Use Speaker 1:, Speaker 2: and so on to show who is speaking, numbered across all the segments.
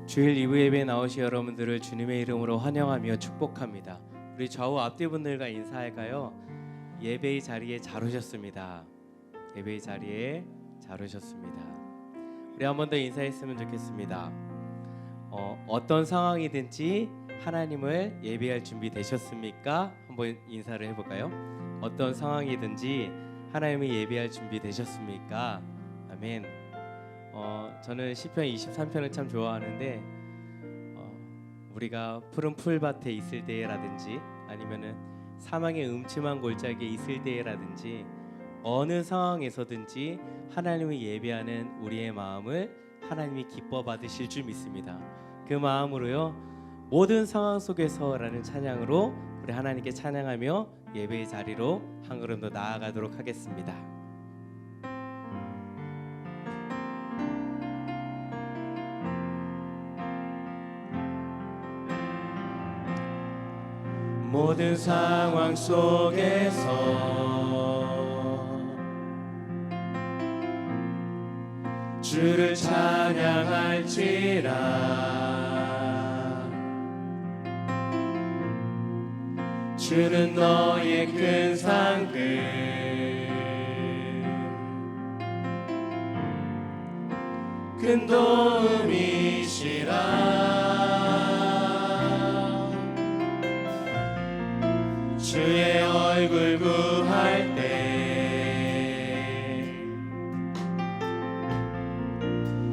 Speaker 1: 주일 2부 예배에 나오신 여러분들을 주님의 이름으로 환영하며 축복합니다. 우리 좌우 앞뒤 분들과 인사할까요? 예배의 자리에 잘 오셨습니다. 예배의 자리에 잘 오셨습니다. 우리 한 번 더 인사했으면 좋겠습니다. 어떤 상황이든지 하나님을 예배할 준비 되셨습니까? 한번 인사를 해볼까요? 어떤 상황이든지 하나님을 예배할 준비 되셨습니까? 아멘. 저는 시편 23편을 참 좋아하는데 우리가 푸른 풀밭에 있을 때라든지 아니면은 사망의 음침한 골짜기에 있을 때라든지 어느 상황에서든지 하나님을 예배하는 우리의 마음을 하나님이 기뻐 받으실 줄 믿습니다. 그 마음으로요, 모든 상황 속에서라는 찬양으로 우리 하나님께 찬양하며 예배의 자리로 한 걸음 더 나아가도록 하겠습니다. 모든 상황 속에서 주를 찬양할지라. 주는 너의 큰 상급 큰 도움이시라. 주의 얼굴 구할 때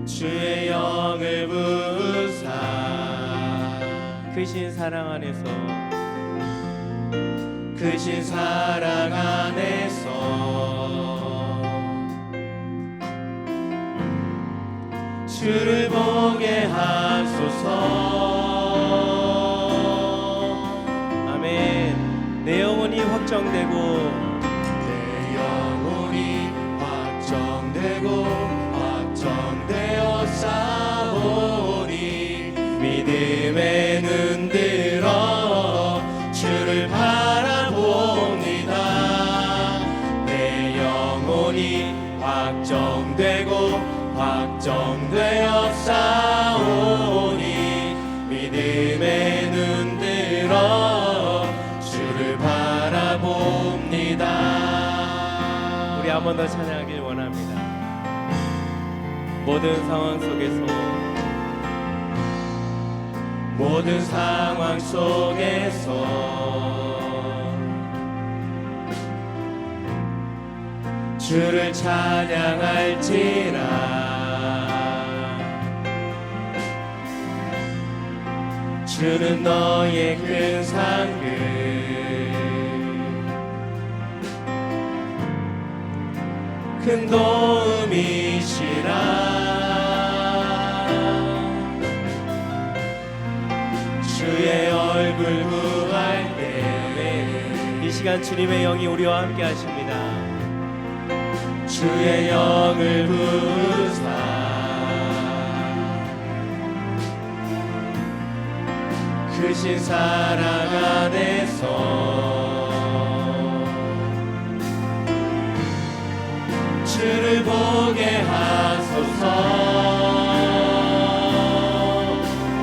Speaker 1: 주의 영을 부으사 크신 사랑 안에서 크신 사랑 안에서 주를 보게 하소서. 내 영혼이 확정되고
Speaker 2: 내 영혼이 확정되어 싸우니 믿음의 눈 들어 주를 바라봅니다. 내 영혼이 확정되어 싸우니 믿음의 눈 들어 바라봅니다.
Speaker 1: 우리 한 번 더 찬양하길 원합니다. 모든 상황 속에서 주를 찬양할지라. 주는 너의 큰 상급 큰 도움이시라. 주의 얼굴 구할 때 이 시간 주님의 영이 우리와 함께 하십니다.
Speaker 2: 주의 영을 부으사 크신 사랑 안에서 주를 보게 하소서.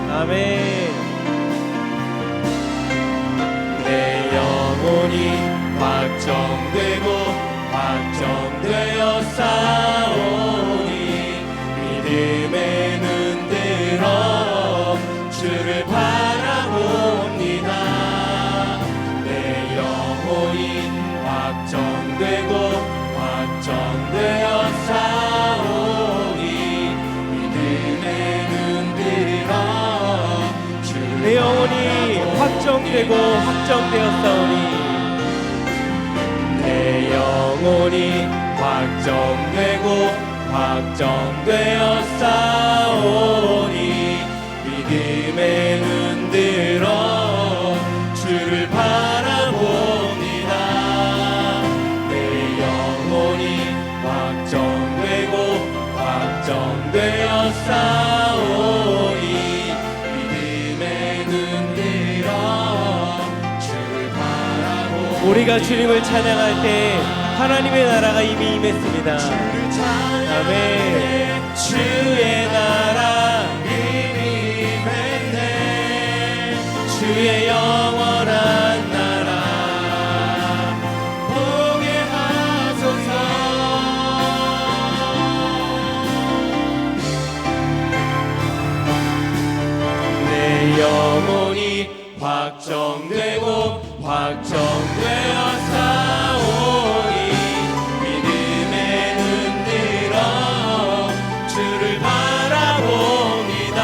Speaker 1: 아멘.
Speaker 2: 내 영혼이 확정되어 싸우니 믿음의 눈 들어 주를 바라봅니다. 내 영혼이 확정되어 싸우니 믿음의 눈 들어
Speaker 1: 내 영혼이 확정되어 싸우니
Speaker 2: 내 영혼이 확정되어 싸우니 믿음의 눈 들어 주를 바라봅니다. 내 영혼이 확정되어 싸우니 믿음의 눈 들어 주를 바라봅니다.
Speaker 1: 우리가 주님을 찬양할 때 하나님의 나라가 이미 임했습니다. 아멘.
Speaker 2: 주의 나라 이미 확정되고 확정되어 싸우니 믿음의 눈 들어 주를 바라봅니다.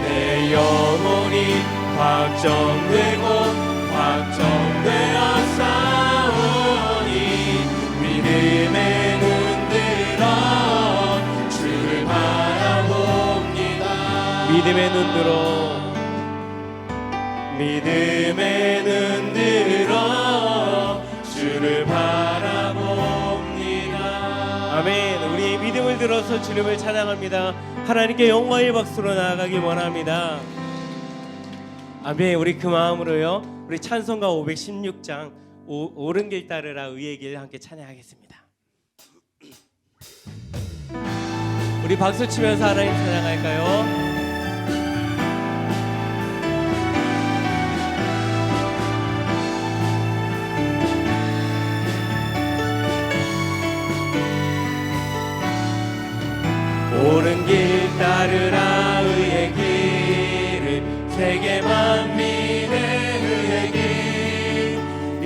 Speaker 2: 내 영혼이 확정되고 확정되어 싸우니 믿음의 눈 들어 주를 바라봅니다.
Speaker 1: 믿음의 눈 들어
Speaker 2: 믿음의 눈 들어 주를 바라봅니다.
Speaker 1: 아멘. 우리 믿음을 들어서 주님을 찬양합니다. 하나님께 영광의 박수로 나아가기 원합니다. 아멘. 우리 그 마음으로요, 우리 찬송가 516장 옳은 길 따르라 의의 길 함께 찬양하겠습니다. 우리 박수 치면서 하나님 찬양할까요? 옳은 길 따르라 의의 길을 세계 만민의 의의 길 이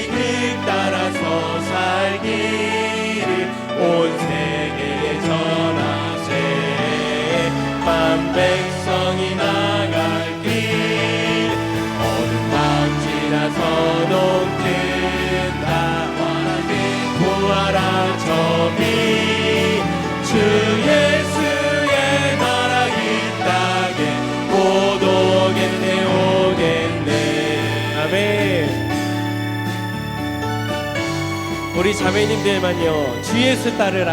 Speaker 1: 길 따라서 살기를 온 세계에 전하세 만 백성이 나갈 길 어둠 밤 지나서 동튼다 환하게 구하라 저비 주 예수의 나라 이 땅에 곧 오겠네 오겠네. 아멘. 우리 자매님들만요, 주 예수 따르라.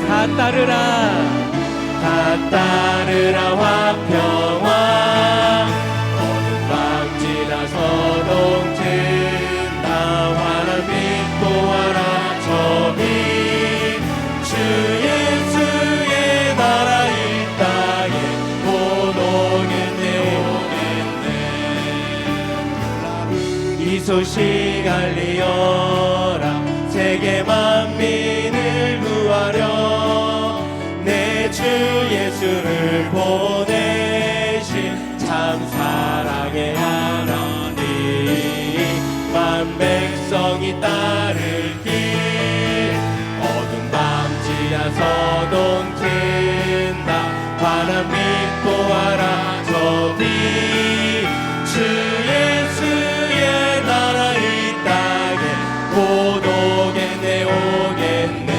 Speaker 1: 다 따르라 다 따르라 화평화 어느 밤 지나서 동튼다 환한 빛 보아라 저기 주 예수의 나라 이 땅에 곧 오겠네 오겠네. 이 소식 알리어라 세계 만민을 구하려 내 주 예수를 보내신 참 사랑의 하나님 만 백성이 따를 길 어둠 밤 지나서 동튼다 환한 빛 보아라 저비 주 예수의 나라 이 땅에 곧 오겠네 오겠네.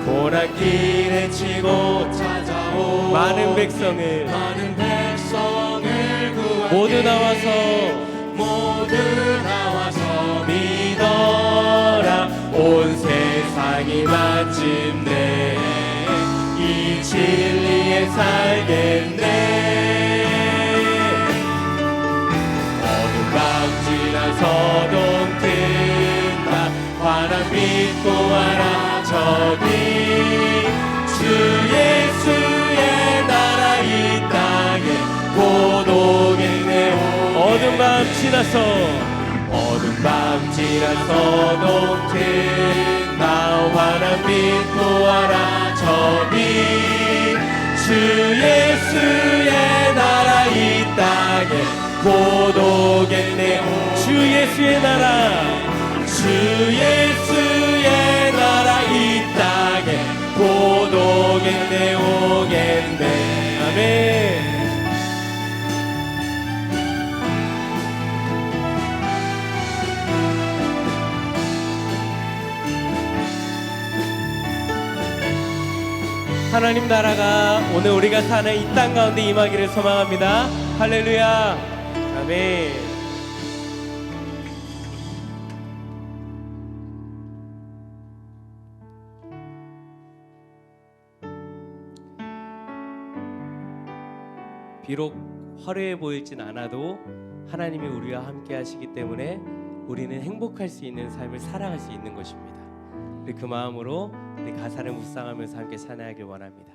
Speaker 1: 고난길에 치고 찾아오 많은 백성을 구하게 모두 나와서 믿어라 온 세상이 마침내 이 진리에 살겠네. 어느 밤 지나서 동튼다 환한 빛 보아라 저기 주 예수의 나라 이 땅에 곧 오겠네 어둠 밤 지나서 동튼다 환한 빛 보아라 저기 주 예수의 나라 이 땅에 곧 오겠네 주 예수의 나라 이 땅에 곧 오겠네 오겠네. 아멘. 하나님 나라가 오늘 우리가 사는 이 땅 가운데 임하기를 소망합니다. 할렐루야. 아멘. 비록 화려해 보일진 않아도 하나님이 우리와 함께 하시기 때문에 우리는 행복할 수 있는 삶을 살아갈 수 있는 것입니다. 우리 그 마음으로 우리 가사를 묵상하면서 함께 찬양하길 원합니다.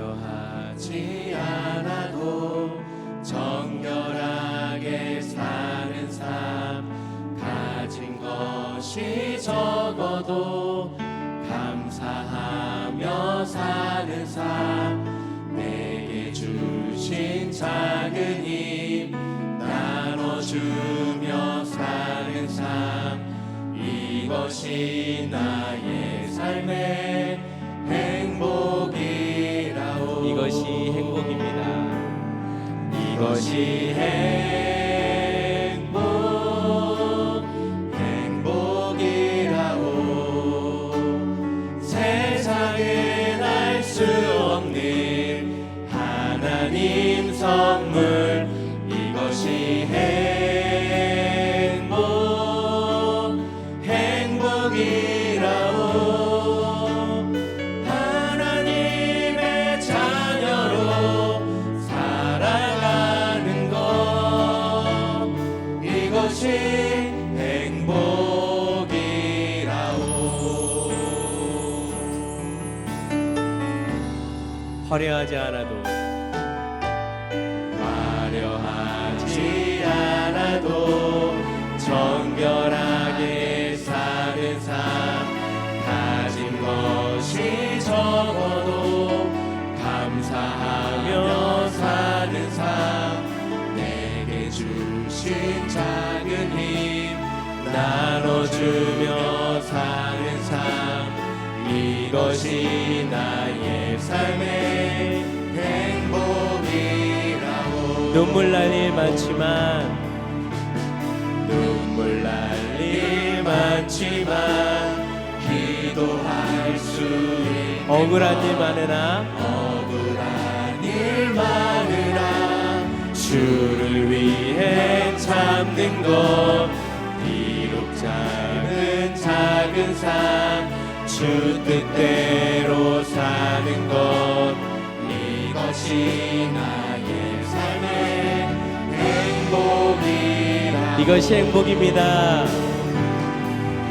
Speaker 2: 화려하지 않아도 정결하게 사는 삶, 가진 것이 적어도 감사하며 사는 삶, 내게 주신 작은 힘 나눠주며 사는 삶, 이것이 나의 삶의 행복이라오.
Speaker 1: 이것이 행복입니다.
Speaker 2: 이것이 행복이라오. 세상엔 알 수 없는 하나님 선물, 이것이 행복이라오. 하나님의 자녀로 살아가는 것, 이것이 행복이라오.
Speaker 1: 화려하지 않아도
Speaker 2: 화려하지 않아도 정결하게 사는 삶, 가진 것이 적어도 감사하며 사는 삶, 내게 주신 작은 힘 나눠주며 사는 삶, 이것이 나의 삶의 행복이라고.
Speaker 1: 눈물 날 일 많지만
Speaker 2: 눈물 날 일 많지만 기도할 수 있는
Speaker 1: 억울한 일 많으나
Speaker 2: 억울한 일 많으나 주를 위해 참는 것, 비록 작은 삶 주 뜻대로 사는 것, 이것이 나의 삶의 행복이라.
Speaker 1: 이것이 행복입니다.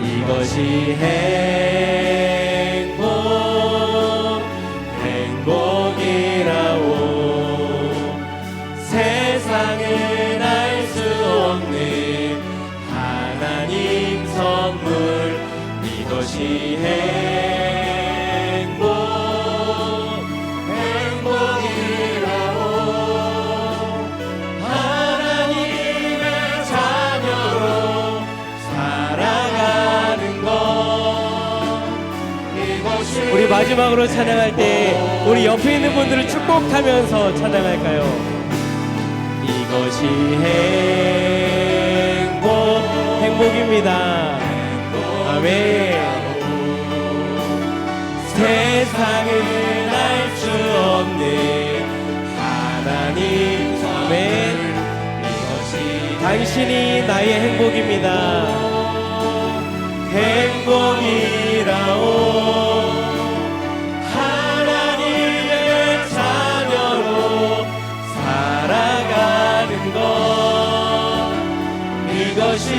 Speaker 2: 이것이 행복이라오. 세상엔 알 수 없는 하나님 선물, 이것이 행복이라오. 하나님의 자녀로 살아가는 것, 이것이
Speaker 1: 우리 마지막으로 찬양할 때 우리 옆에 있는 분들을 축복하면서 찬양할까요?
Speaker 2: 이것이
Speaker 1: 행복입니다. 아멘.
Speaker 2: 세상은 알 수 없는 하나님 선물, 이것이
Speaker 1: 당신이 나의 행복입니다.
Speaker 2: 행복이라오. 하나님의 자녀로 살아가는 것, 이것이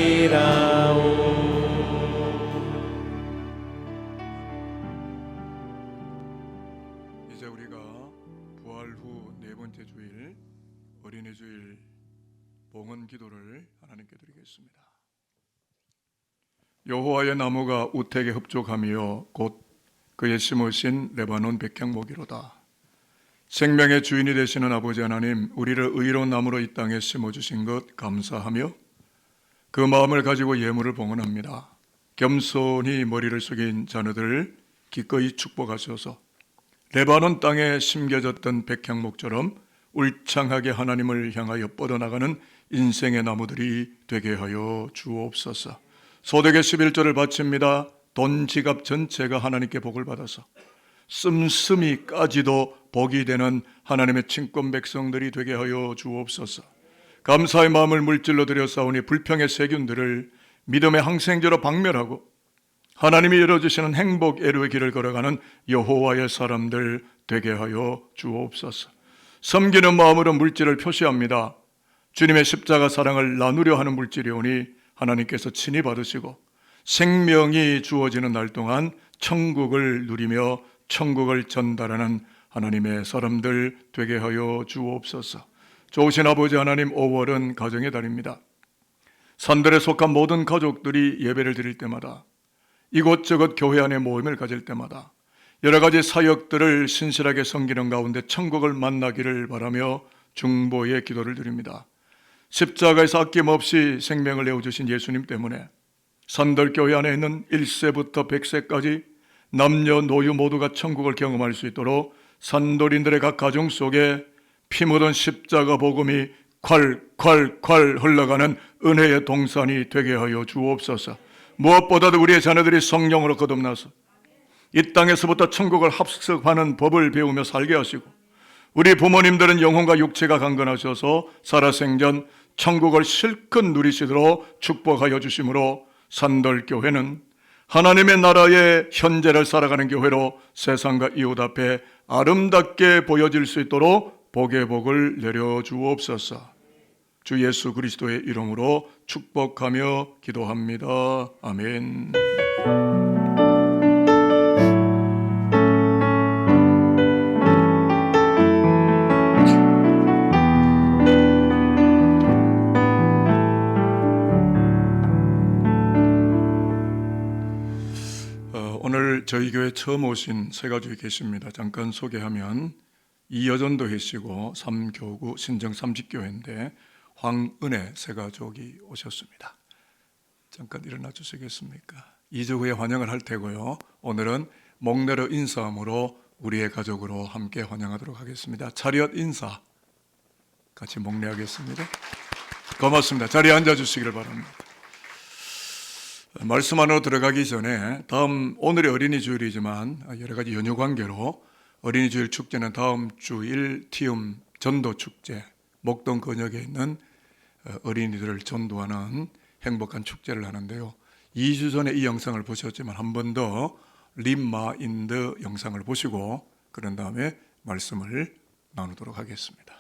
Speaker 2: 행복이라오.
Speaker 3: 이제 우리가 부활 후 네 번째 주일 어린이 주일 봉헌 기도를 하나님께 드리겠습니다. 여호와의 나무가 우택에 흡족하며 곧 그의 심으신 레바논 백향목이로다. 생명의 주인이 되시는 아버지 하나님, 우리를 의로운 나무로 이 땅에 심어주신 것 감사하며 그 마음을 가지고 예물을 봉헌합니다. 겸손히 머리를 숙인 자녀들을 기꺼이 축복하셔서 레바논 땅에 심겨졌던 백향목처럼 울창하게 하나님을 향하여 뻗어나가는 인생의 나무들이 되게 하여 주옵소서. 소득의 11조를 바칩니다. 돈 지갑 전체가 하나님께 복을 받아서 씀씀이까지도 복이 되는 하나님의 친권 백성들이 되게 하여 주옵소서. 감사의 마음을 물질로 드려 싸우니 불평의 세균들을 믿음의 항생제로 박멸하고 하나님이 열어주시는 행복 애로의 길을 걸어가는 여호와의 사람들 되게 하여 주옵소서. 섬기는 마음으로 물질을 표시합니다. 주님의 십자가 사랑을 나누려 하는 물질이오니 하나님께서 친히 받으시고 생명이 주어지는 날 동안 천국을 누리며 천국을 전달하는 하나님의 사람들 되게 하여 주옵소서. 좋으신 아버지 하나님, 5월은 가정의 달입니다. 산들에 속한 모든 가족들이 예배를 드릴 때마다, 이곳저곳 교회 안에 모임을 가질 때마다 여러 가지 사역들을 신실하게 섬기는 가운데 천국을 만나기를 바라며 중보의 기도를 드립니다. 십자가에서 아낌없이 생명을 내어주신 예수님 때문에 산들교회 안에 있는 1세부터 100세까지 남녀노유 모두가 천국을 경험할 수 있도록 산돌인들의 각 가정 속에 피 묻은 십자가 복음이 콸콸콸 흘러가는 은혜의 동산이 되게 하여 주옵소서. 무엇보다도 우리의 자녀들이 성령으로 거듭나서 이 땅에서부터 천국을 합숙하는 법을 배우며 살게 하시고, 우리 부모님들은 영혼과 육체가 강건하셔서 살아생전 천국을 실컷 누리시도록 축복하여 주심으로 산돌교회는 하나님의 나라의 현재를 살아가는 교회로 세상과 이웃 앞에 아름답게 보여질 수 있도록 복의 복을 내려주옵소서. 주 예수 그리스도의 이름으로 축복하며 기도합니다. 아멘. 오늘 저희 교회 처음 오신 세 가족이 계십니다. 잠깐 소개하면 이여전도 회시고 삼교구 신정 삼직교회인데 황은혜 세 가족이 오셨습니다. 잠깐 일어나 주시겠습니까? 2주 후에 환영을 할 테고요. 오늘은 목례로 인사함으로 우리의 가족으로 함께 환영하도록 하겠습니다. 차렷 인사 같이 목례하겠습니다. 고맙습니다. 자리에 앉아주시기를 바랍니다. 말씀 안으로 들어가기 전에 오늘이 어린이 주일이지만 여러 가지 연휴 관계로 어린이 주일 축제는 다음 주일 티움 전도 축제, 목동 근역에 있는 어린이들을 전도하는 행복한 축제를 하는데요. 2주 전에 이 영상을 보셨지만 한 번 더 림마인드 영상을 보시고 그런 다음에 말씀을 나누도록 하겠습니다.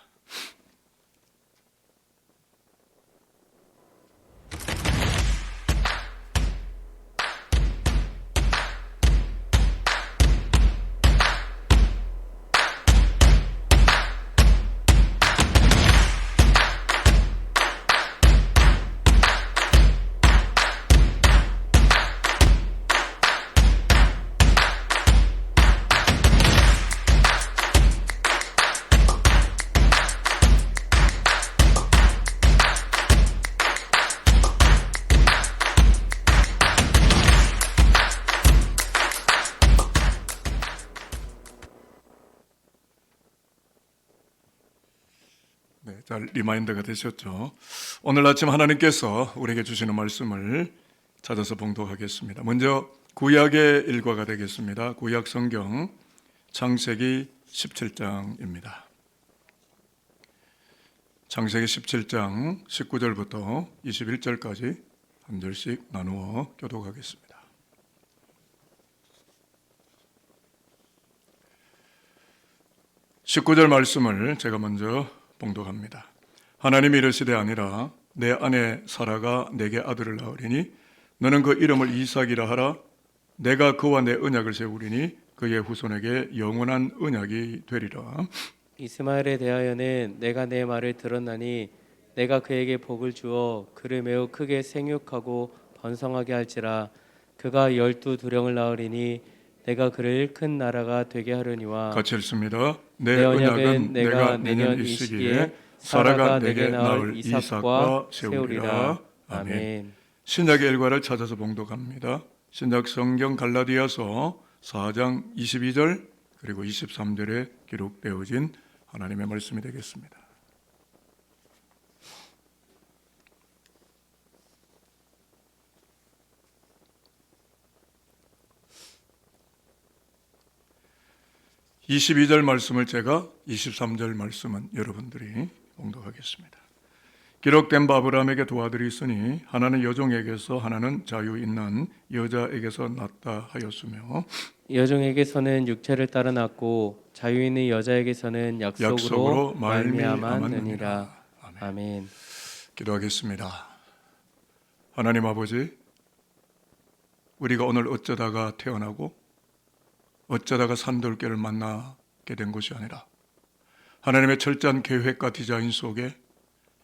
Speaker 3: 네, 잘 리마인드가 되셨죠? 오늘 아침 하나님께서 우리에게 주시는 말씀을 찾아서 봉독하겠습니다. 먼저 구약의 일과가 되겠습니다. 구약 성경 창세기 17장입니다. 창세기 17장 19절부터 21절까지 한 절씩 나누어 교독하겠습니다. (19절) 말씀을 제가 먼저 봉독합니다. 하나님이 이르시되 아니라 내 아내 사라가 내게 아들을 낳으리니 너는 그 이름을 이삭이라 하라. 내가 그와 내 언약을 세우리니 그의 후손에게 영원한 언약이 되리라.
Speaker 1: 이스마엘에 대하여는 내가 내 말을 들었나니 내가 그에게 복을 주어 그를 매우 크게 생육하고 번성하게 할지라. 그가 12두령을 낳으리니 내가 그를 큰 나라가 되게 하려니와.
Speaker 3: 같이 읽습니다. 내 언약은 내가 내년 이 시기에 사라가 내게 낳을 이삭과 세우리라. 아멘. 신약의 일과를 찾아서 봉독합니다. 신약 성경 갈라디아서 4장 22절 그리고 23절에 기록되어진 하나님의 말씀이 되겠습니다. (22절) 말씀을 제가, (23절) 말씀은 여러분들이 봉독하겠습니다. 기록된 바 아브라함에게 두 아들이 있으니 하나는 여종에게서 하나는 자유 있는 여자에게서 낳았다 하였으며
Speaker 1: 여종에게서는 육체를 따라 낳고 자유 있는 여자에게서는 약속으로 말미암았느니라.
Speaker 3: 아멘.
Speaker 1: 아멘.
Speaker 3: 기도하겠습니다. 하나님 아버지, 우리가 오늘 어쩌다가 태어나고 어쩌다가 산돌교를 만나게 된 것이 아니라 하나님의 철저한 계획과 디자인 속에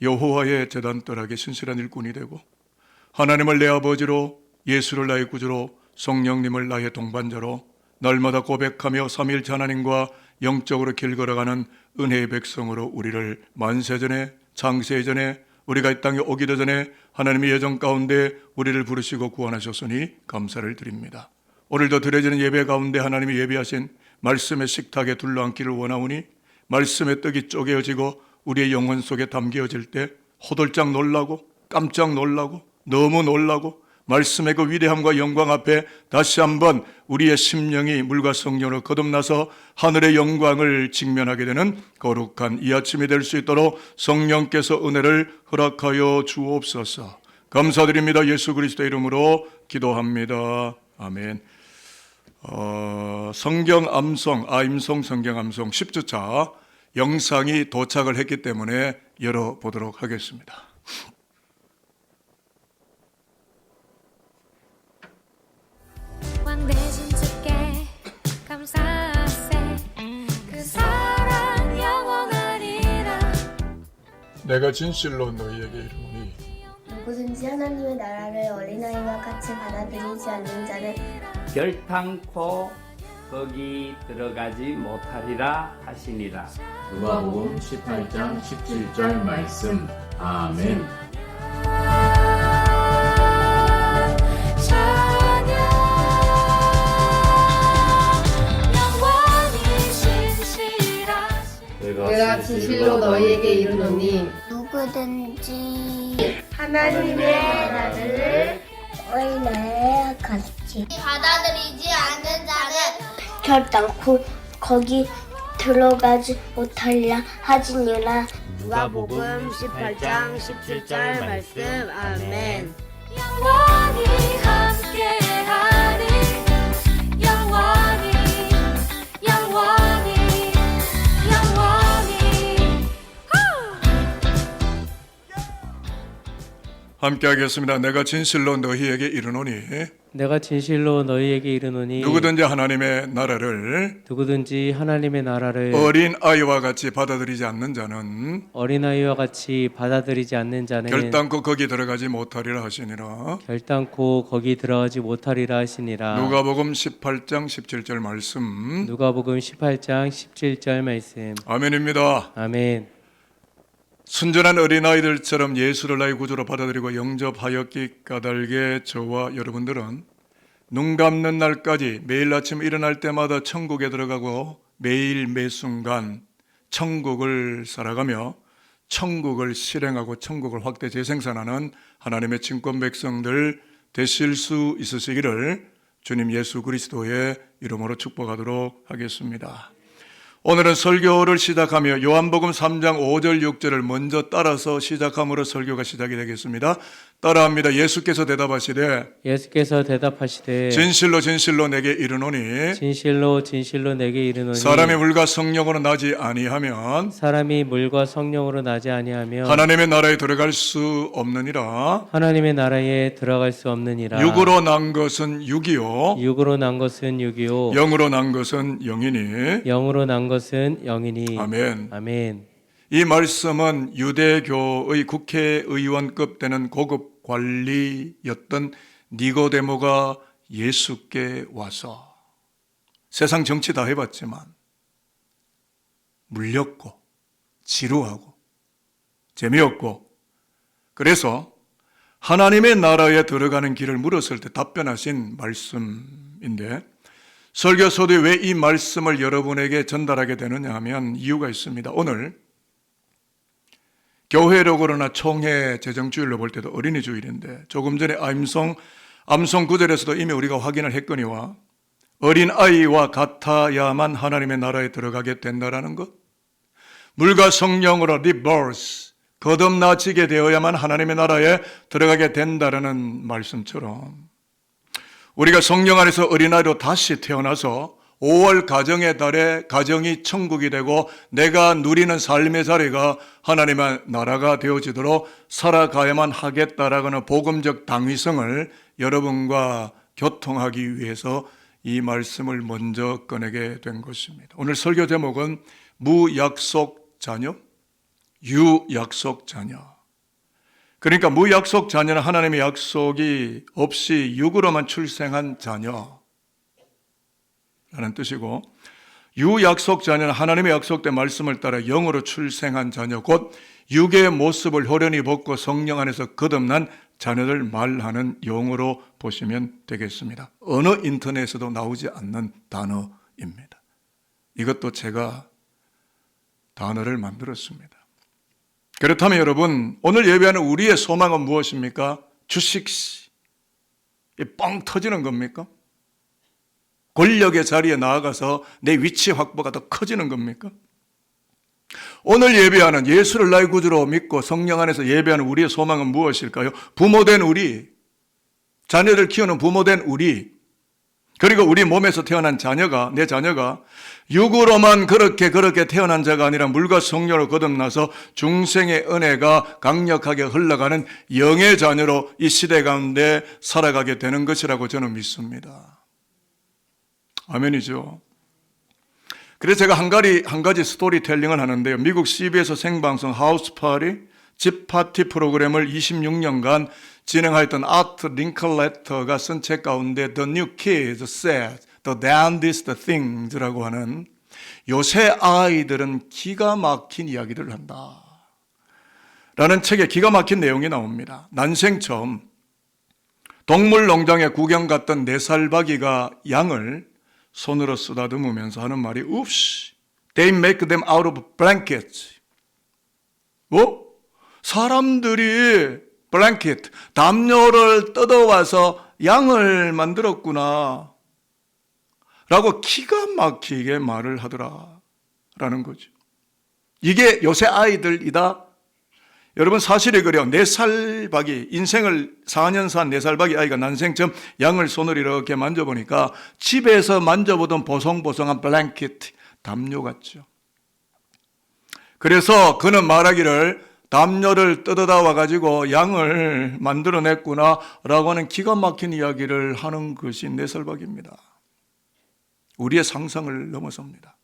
Speaker 3: 여호와의 제단떨하게 신실한 일꾼이 되고 하나님을 내 아버지로, 예수를 나의 구주로, 성령님을 나의 동반자로 날마다 고백하며 삼위일체 하나님과 영적으로 길 걸어가는 은혜의 백성으로 우리를 만세전에, 창세전에, 우리가 이 땅에 오기도 전에 하나님의 예정 가운데 우리를 부르시고 구원하셨으니 감사를 드립니다. 오늘도 드려지는 예배 가운데 하나님이 예비하신 말씀의 식탁에 둘러앉기를 원하오니 말씀의 떡이 쪼개어지고 우리의 영혼 속에 담겨질 때 호들짝 놀라고 깜짝 놀라고 너무 놀라고 말씀의 그 위대함과 영광 앞에 다시 한번 우리의 심령이 물과 성령으로 거듭나서 하늘의 영광을 직면하게 되는 거룩한 이 아침이 될 수 있도록 성령께서 은혜를 허락하여 주옵소서. 감사드립니다. 예수 그리스도의 이름으로 기도합니다. 아멘. 성경 암송, 아임송 성경 암송 10주차 영상이 도착을 했기 때문에 열어보도록 하겠습니다.
Speaker 4: 왕대신 주께 감사하세 그 사랑 영원하리라.
Speaker 3: 내가 진실로 너희에게 이르노니
Speaker 5: 누구든지 하나님의 나라를 어린아이와 같이 받아들이지 않는 자는
Speaker 6: 결탄코 거기 들어가지 못하리라 하시니라.
Speaker 2: 누가복음 18장 17절 말씀. 아멘.
Speaker 4: 찬양 영원히 신실하신
Speaker 7: 내가 진실로 너희에게 이르노니
Speaker 5: 누구든지 하나님의 나라를 어린아이와 같이
Speaker 8: 받아들이지 않는 자는
Speaker 5: 결단코 거기 들어가지 못하리라 하지니라.
Speaker 7: 누가복음 18장 17절 말씀. 아멘.
Speaker 4: 영원히 함께하리 영원히 영원히 영원히
Speaker 3: 함께 하겠습니다. 내가 진실로 너희에게 이르노니
Speaker 1: 내가 진실로 너희에게 이르노니
Speaker 3: 누구든지 하나님의 나라를
Speaker 1: 누구든지 하나님의 나라를
Speaker 3: 어린 아이와 같이 받아들이지 않는 자는
Speaker 1: 어린아이와 같이 받아들이지 않는 자는
Speaker 3: 결단코 거기 들어가지 못하리라 하시니라.
Speaker 1: 결단코 거기 들어가지 못하리라 하시니라.
Speaker 3: 누가복음 18장 17절 말씀.
Speaker 1: 누가복음 18장 17절 말씀.
Speaker 3: 아멘입니다.
Speaker 1: 아멘.
Speaker 3: 순전한 어린아이들처럼 예수를 나의 구주로 받아들이고 영접하였기 까닭에 저와 여러분들은 눈 감는 날까지 매일 아침 일어날 때마다 천국에 들어가고 매일 매순간 천국을 살아가며 천국을 실행하고 천국을 확대 재생산하는 하나님의 친권 백성들 되실 수 있으시기를 주님 예수 그리스도의 이름으로 축복하도록 하겠습니다. 오늘은 설교를 시작하며 요한복음 3장 5절 6절을 먼저 따라서 시작함으로 설교가 시작이 되겠습니다. 따라합니다. 예수께서 대답하시되 진실로 진실로 내게 이르노니
Speaker 1: 진실로 진실로 내게 이르노니
Speaker 3: 사람이 물과 성령으로 나지 아니하면 하나님의 나라에 들어갈 수 없느니라.
Speaker 1: 하나님의 나라에 들어갈 수 없느니라.
Speaker 3: 육으로 난 것은 육이요
Speaker 1: 육으로 난 것은 육이요
Speaker 3: 영으로 난 것은 영이니.
Speaker 1: 영으로 난 것은 영이니.
Speaker 3: 아멘.
Speaker 1: 아멘.
Speaker 3: 이 말씀은 유대교의 국회의원급 되는 고급 관리였던 니고데모가 예수께 와서 세상 정치 다 해봤지만 물렸고 지루하고 재미없고 그래서 하나님의 나라에 들어가는 길을 물었을 때 답변하신 말씀인데 설교서도 왜 이 말씀을 여러분에게 전달하게 되느냐 하면 이유가 있습니다. 오늘 교회력으로나 총회 재정주일로 볼 때도 어린이 주일인데 조금 전에 암송 9절에서도 이미 우리가 확인을 했거니와 어린아이와 같아야만 하나님의 나라에 들어가게 된다라는 것, 물과 성령으로 rebirth, 거듭나지게 되어야만 하나님의 나라에 들어가게 된다라는 말씀처럼 우리가 성령 안에서 어린아이로 다시 태어나서 5월 가정의 달에 가정이 천국이 되고 내가 누리는 삶의 자리가 하나님의 나라가 되어지도록 살아가야만 하겠다라는 복음적 당위성을 여러분과 교통하기 위해서 이 말씀을 먼저 꺼내게 된 것입니다. 오늘 설교 제목은 무약속 자녀, 유약속 자녀. 그러니까 무약속 자녀는 하나님의 약속이 없이 육으로만 출생한 자녀 라는 뜻이고, 유약속 자녀는 하나님의 약속된 말씀을 따라 영으로 출생한 자녀, 곧 육의 모습을 호련히 벗고 성령 안에서 거듭난 자녀들 말하는 용어로 보시면 되겠습니다. 어느 인터넷에도 나오지 않는 단어입니다. 이것도 제가 단어를 만들었습니다. 그렇다면 여러분, 오늘 예배하는 우리의 소망은 무엇입니까? 주식이 뻥 터지는 겁니까? 권력의 자리에 나아가서 내 위치 확보가 더 커지는 겁니까? 오늘 예배하는 예수를 나의 구주로 믿고 성령 안에서 예배하는 우리의 소망은 무엇일까요? 부모된 우리, 자녀를 키우는 부모된 우리, 그리고 우리 몸에서 태어난 자녀가, 내 자녀가 육으로만 그렇게 태어난 자가 아니라 물과 성령으로 거듭나서 중생의 은혜가 강력하게 흘러가는 영의 자녀로 이 시대 가운데 살아가게 되는 것이라고 저는 믿습니다. 아멘이죠. 그래서 제가 한 가지 스토리텔링을 하는데요. 미국 CBS 생방송 하우스 파티, 집 파티 프로그램을 26년간 진행하였던 아트 링클레터가 쓴 책 가운데 The New Kids Said The Damnedest Things라고 하는 요새 아이들은 기가 막힌 이야기들을 한다 라는 책에 기가 막힌 내용이 나옵니다. 난생 처음 동물농장에 구경 갔던 4살박이가 양을 손으로 쓰다듬으면서 하는 말이 Oops, they make them out of blankets. 사람들이 블랭켓, 담요를 뜯어와서 양을 만들었구나 라고 기가 막히게 말을 하더라라는 거죠. 이게 요새 아이들이다. 여러분 사실이 그래요. 4살 박이, 인생을 4년 산 4살 박이 아이가 난생 처음 양을 손으로 이렇게 만져보니까 집에서 만져보던 보송보송한 블랭켓, 담요 같죠. 그래서 그는 말하기를 담요를 뜯어다 와가지고 양을 만들어냈구나 라고 하는 기가 막힌 이야기를 하는 것이 4살 박입니다. 우리의 상상을 넘어섭니다.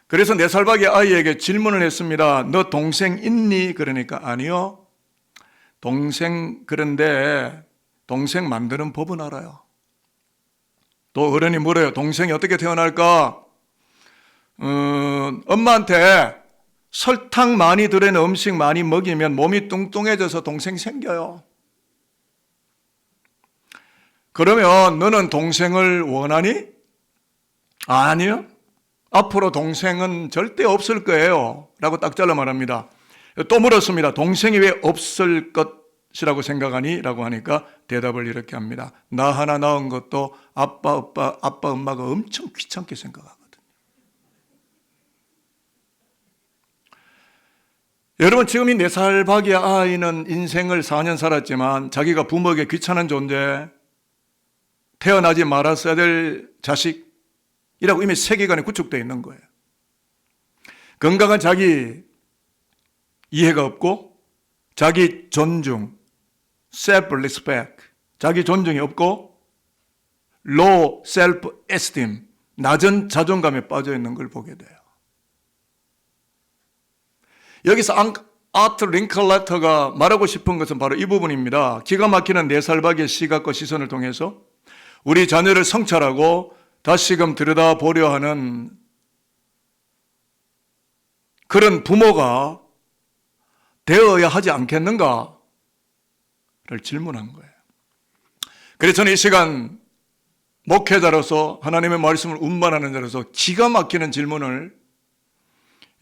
Speaker 3: 그래서 4살 박이 아이에게 질문을 했습니다. 너 동생 있니? 그러니까 아니요. 그런데 동생 만드는 법은 알아요. 또 어른이 물어요. 동생이 어떻게 태어날까? 엄마한테 설탕 많이 들어있는 음식 많이 먹이면 몸이 뚱뚱해져서 동생 생겨요. 그러면 너는 동생을 원하니? 아니요. 앞으로 동생은 절대 없을 거예요 라고 딱 잘라 말합니다. 또 물었습니다. 동생이 왜 없을 것이라고 생각하니? 라고 하니까 대답을 이렇게 합니다. 나 하나 낳은 것도 아빠 엄마가 엄청 귀찮게 생각하거든요. 여러분 지금 이 4살 박이 아이는 인생을 4년 살았지만 자기가 부모에게 귀찮은 존재, 태어나지 말았어야 될 자식이라고 이미 세계관에 구축되어 있는 거예요. 건강한 자기 이해가 없고 자기 존중, self-respect, 자기 존중이 없고 low self-esteem, 낮은 자존감에 빠져 있는 걸 보게 돼요. 여기서 아트 링클레터가 말하고 싶은 것은 바로 이 부분입니다. 기가 막히는 4살 박이의 시각과 시선을 통해서 우리 자녀를 성찰하고 다시금 들여다보려 하는 그런 부모가 되어야 하지 않겠는가를 질문한 거예요. 그래서 저는 이 시간 목회자로서 하나님의 말씀을 운반하는 자로서 기가 막히는 질문을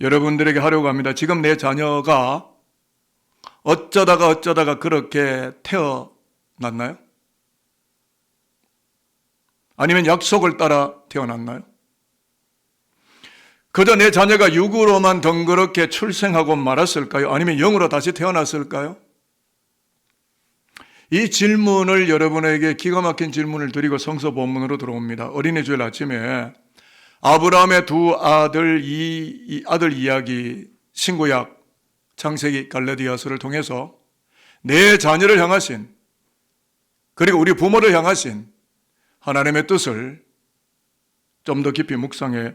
Speaker 3: 여러분들에게 하려고 합니다. 지금 내 자녀가 어쩌다가 그렇게 태어났나요? 아니면 약속을 따라 태어났나요? 그저 내 자녀가 육으로만 덩그렇게 출생하고 말았을까요? 아니면 영으로 다시 태어났을까요? 이 질문을 여러분에게 기가 막힌 질문을 드리고 성서 본문으로 들어옵니다. 어린이 주일 아침에 아브라함의 두 아들 아들 이야기 신구약 창세기 갈라디아서를 통해서 내 자녀를 향하신 그리고 우리 부모를 향하신 하나님의 뜻을 좀 더 깊이 묵상해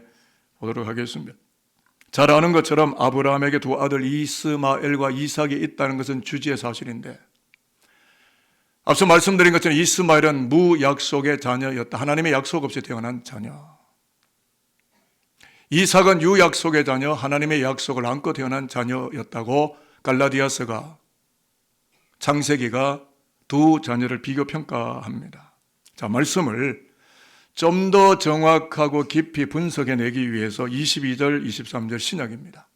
Speaker 3: 보도록 하겠습니다. 잘 아는 것처럼 아브라함에게 두 아들 이스마엘과 이삭이 있다는 것은 주지의 사실인데 앞서 말씀드린 것처럼 이스마엘은 무약속의 자녀였다. 하나님의 약속 없이 태어난 자녀. 이삭은 유약속의 자녀, 하나님의 약속을 안고 태어난 자녀였다고 갈라디아서가 창세기가 두 자녀를 비교 평가합니다. 자, 말씀을 좀 더 정확하고 깊이 분석해내기 위해서 22절, 23절 신약입니다.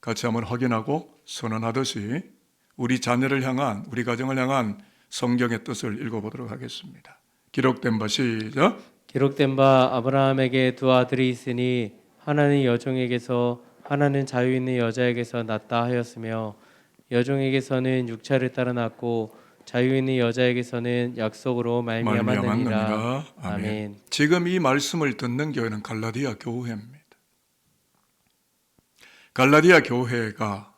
Speaker 3: 같이 한번 확인하고 선언하듯이 우리 자녀를 향한, 우리 가정을 향한 성경의 뜻을 읽어보도록 하겠습니다. 기록된 바 시작.
Speaker 1: 기록된 바 아브라함에게 두 아들이 있으니 하나는 여종에게서 하나는 자유 있는 여자에게서 낳다 하였으며 여종에게서는 육체를 따라 낳고 자유 있는 여자에게서는 약속으로 말미암았느니라. 아멘.
Speaker 3: 지금 이 말씀을 듣는 교회는 갈라디아 교회입니다. 갈라디아 교회가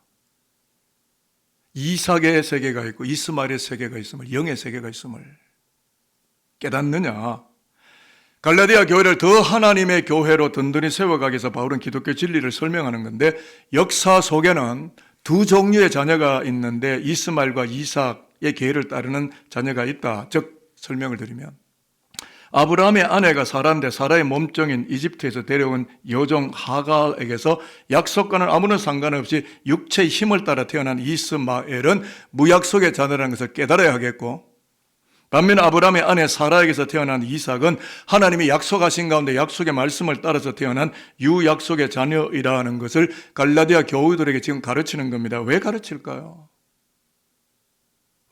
Speaker 3: 이삭의 세계가 있고 이스마엘의 세계가 있음을, 영의 세계가 있음을 깨닫느냐? 갈라디아 교회를 더 하나님의 교회로 든든히 세워가기 위해서 바울은 기독교 진리를 설명하는 건데 역사 속에는 두 종류의 자녀가 있는데 이스마엘과 이삭의 계를 따르는 자녀가 있다. 즉 설명을 드리면 아브라함의 아내가 사라인데 사라의 몸종인 이집트에서 데려온 여종 하갈에게서 약속과는 아무런 상관없이 육체의 힘을 따라 태어난 이스마엘은 무약속의 자녀라는 것을 깨달아야 하겠고 반면 아브라함의 아내 사라에게서 태어난 이삭은 하나님이 약속하신 가운데 약속의 말씀을 따라서 태어난 유약속의 자녀이라는 것을 갈라디아 교우들에게 지금 가르치는 겁니다. 왜 가르칠까요?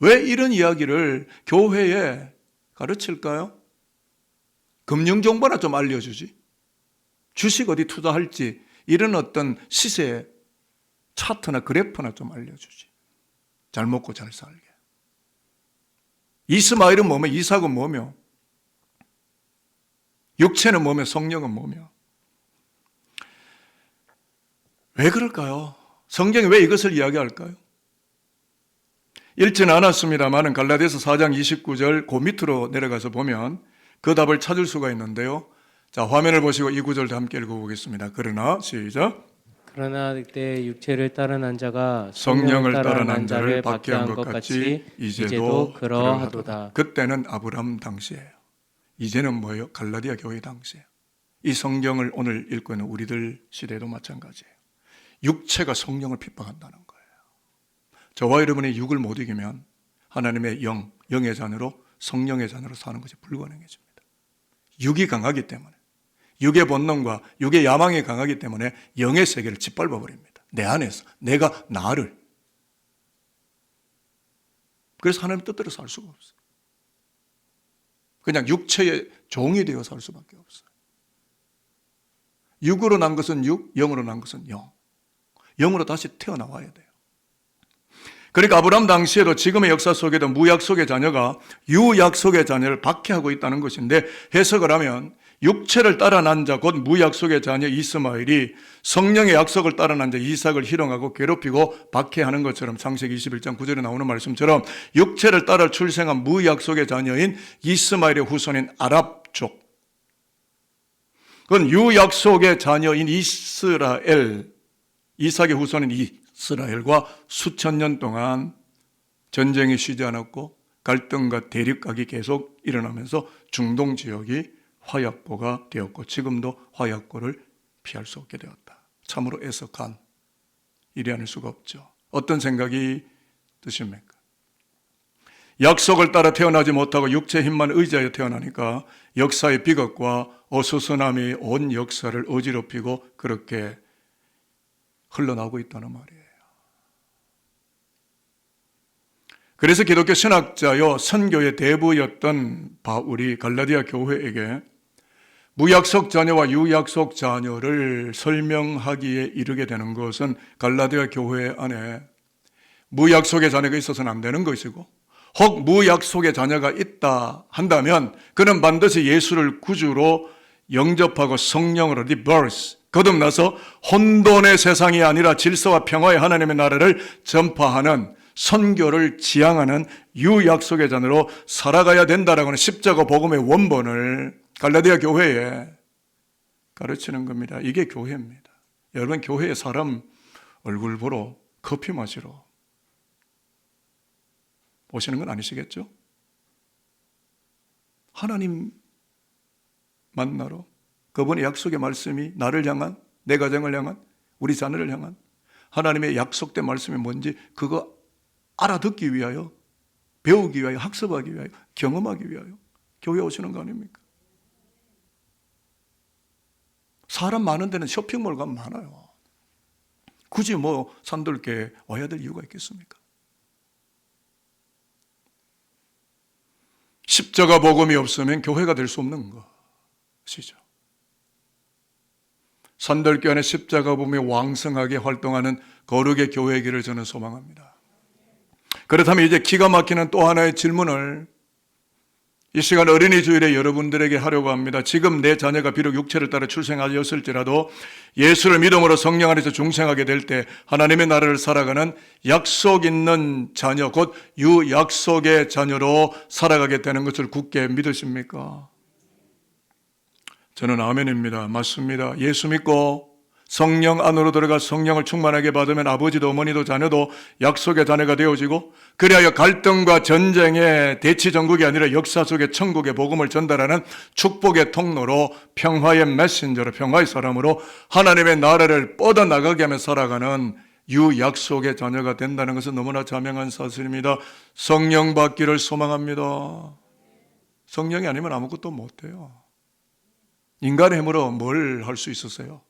Speaker 3: 왜 이런 이야기를 교회에 가르칠까요? 금융정보나 좀 알려주지. 주식 어디 투자할지 이런 어떤 시세 차트나 그래프나 좀 알려주지. 잘 먹고 잘 살게. 이스마엘은 뭐며 이삭은 뭐며 육체는 뭐며 성령은 뭐며 왜 그럴까요? 성경이 왜 이것을 이야기할까요? 읽지는 않았습니다만 갈라디아서 4장 29절 그 밑으로 내려가서 보면 그 답을 찾을 수가 있는데요. 자, 화면을 보시고 이 구절도 함께 읽어보겠습니다. 그러나 시작.
Speaker 1: 그러나 그때 육체를 따른 한 자가
Speaker 3: 성령을 따른 한 자를 박해한 것 같이 이제도 그러하도다. 그때는 아브라함 당시예요. 이제는 뭐예요? 갈라디아 교회 당시예요. 이 성경을 오늘 읽고 있는 우리들 시대도 마찬가지예요. 육체가 성령을 핍박한다는 거예요. 저와 여러분이 육을 못 이기면 하나님의 영의 자녀로 성령의 자녀로 사는 것이 불가능해집니다. 육이 강하기 때문에 육의 본능과 육의 야망이 강하기 때문에 영의 세계를 짓밟아 버립니다. 내 안에서 내가 나를. 그래서 하나님 뜻대로 살 수가 없어요. 그냥 육체의 종이 되어 살 수밖에 없어요. 육으로 난 것은 육, 영으로 난 것은 영. 영으로 다시 태어나와야 돼요. 그러니까 아브라함 당시에도 지금의 역사 속에도 무약속의 자녀가 유약속의 자녀를 박해하고 있다는 것인데 해석을 하면 육체를 따라 난 자 곧 무약속의 자녀 이스마엘이 성령의 약속을 따라 난 자 이삭을 희롱하고 괴롭히고 박해하는 것처럼 창세기 21장 9절에 나오는 말씀처럼 육체를 따라 출생한 무약속의 자녀인 이스마엘의 후손인 아랍족 그건 유약속의 자녀인 이스라엘 이삭의 후손인 이스라엘과 수천 년 동안 전쟁이 쉬지 않았고 갈등과 대립각이 계속 일어나면서 중동 지역이 화약고가 되었고 지금도 화약고를 피할 수 없게 되었다. 참으로 애석한 일이 아닐 수가 없죠. 어떤 생각이 드십니까? 약속을 따라 태어나지 못하고 육체의 힘만 의지하여 태어나니까 역사의 비극과 어수선함이 온 역사를 어지럽히고 그렇게 흘러나오고 있다는 말이에요. 그래서 기독교 신학자요 선교의 대부였던 바울이 갈라디아 교회에게 무약속 자녀와 유약속 자녀를 설명하기에 이르게 되는 것은 갈라디아 교회 안에 무약속의 자녀가 있어서는 안 되는 것이고, 혹 무약속의 자녀가 있다 한다면 그는 반드시 예수를 구주로 영접하고 성령으로 리버스, 거듭나서 혼돈의 세상이 아니라 질서와 평화의 하나님의 나라를 전파하는 선교를 지향하는 유약속의 자녀로 살아가야 된다라고 하는 십자가 복음의 원본을 갈라디아 교회에 가르치는 겁니다. 이게 교회입니다. 여러분, 교회에 사람 얼굴 보러 커피 마시러 오시는 건 아니시겠죠? 하나님 만나러, 그분의 약속의 말씀이 나를 향한, 내 가정을 향한, 우리 자녀를 향한 하나님의 약속된 말씀이 뭔지 그거 알아듣기 위하여, 배우기 위하여, 학습하기 위하여, 경험하기 위하여 교회 오시는 거 아닙니까? 사람 많은 데는 쇼핑몰 가면 많아요. 굳이 뭐 산들게 와야 될 이유가 있겠습니까? 십자가 복음이 없으면 교회가 될 수 없는 것이죠. 산들교 안에 십자가 복음이 왕성하게 활동하는 거룩의 교회이기를 저는 소망합니다. 그렇다면 이제 기가 막히는 또 하나의 질문을 이 시간 어린이 주일에 여러분들에게 하려고 합니다. 지금 내 자녀가 비록 육체를 따라 출생하였을지라도 예수를 믿음으로 성령 안에서 중생하게 될 때 하나님의 나라를 살아가는 약속 있는 자녀, 곧 유약속의 자녀로 살아가게 되는 것을 굳게 믿으십니까? 저는 아멘입니다. 맞습니다. 예수 믿고 성령 안으로 들어가 성령을 충만하게 받으면 아버지도 어머니도 자녀도 약속의 자녀가 되어지고, 그리하여 갈등과 전쟁의 대치 전국이 아니라 역사 속의 천국의 복음을 전달하는 축복의 통로로, 평화의 메신저로, 평화의 사람으로 하나님의 나라를 뻗어나가게 하며 살아가는 유약속의 자녀가 된다는 것은 너무나 자명한 사실입니다. 성령 받기를 소망합니다. 성령이 아니면 아무것도 못해요. 인간의 힘으로 뭘 할 수 있으세요?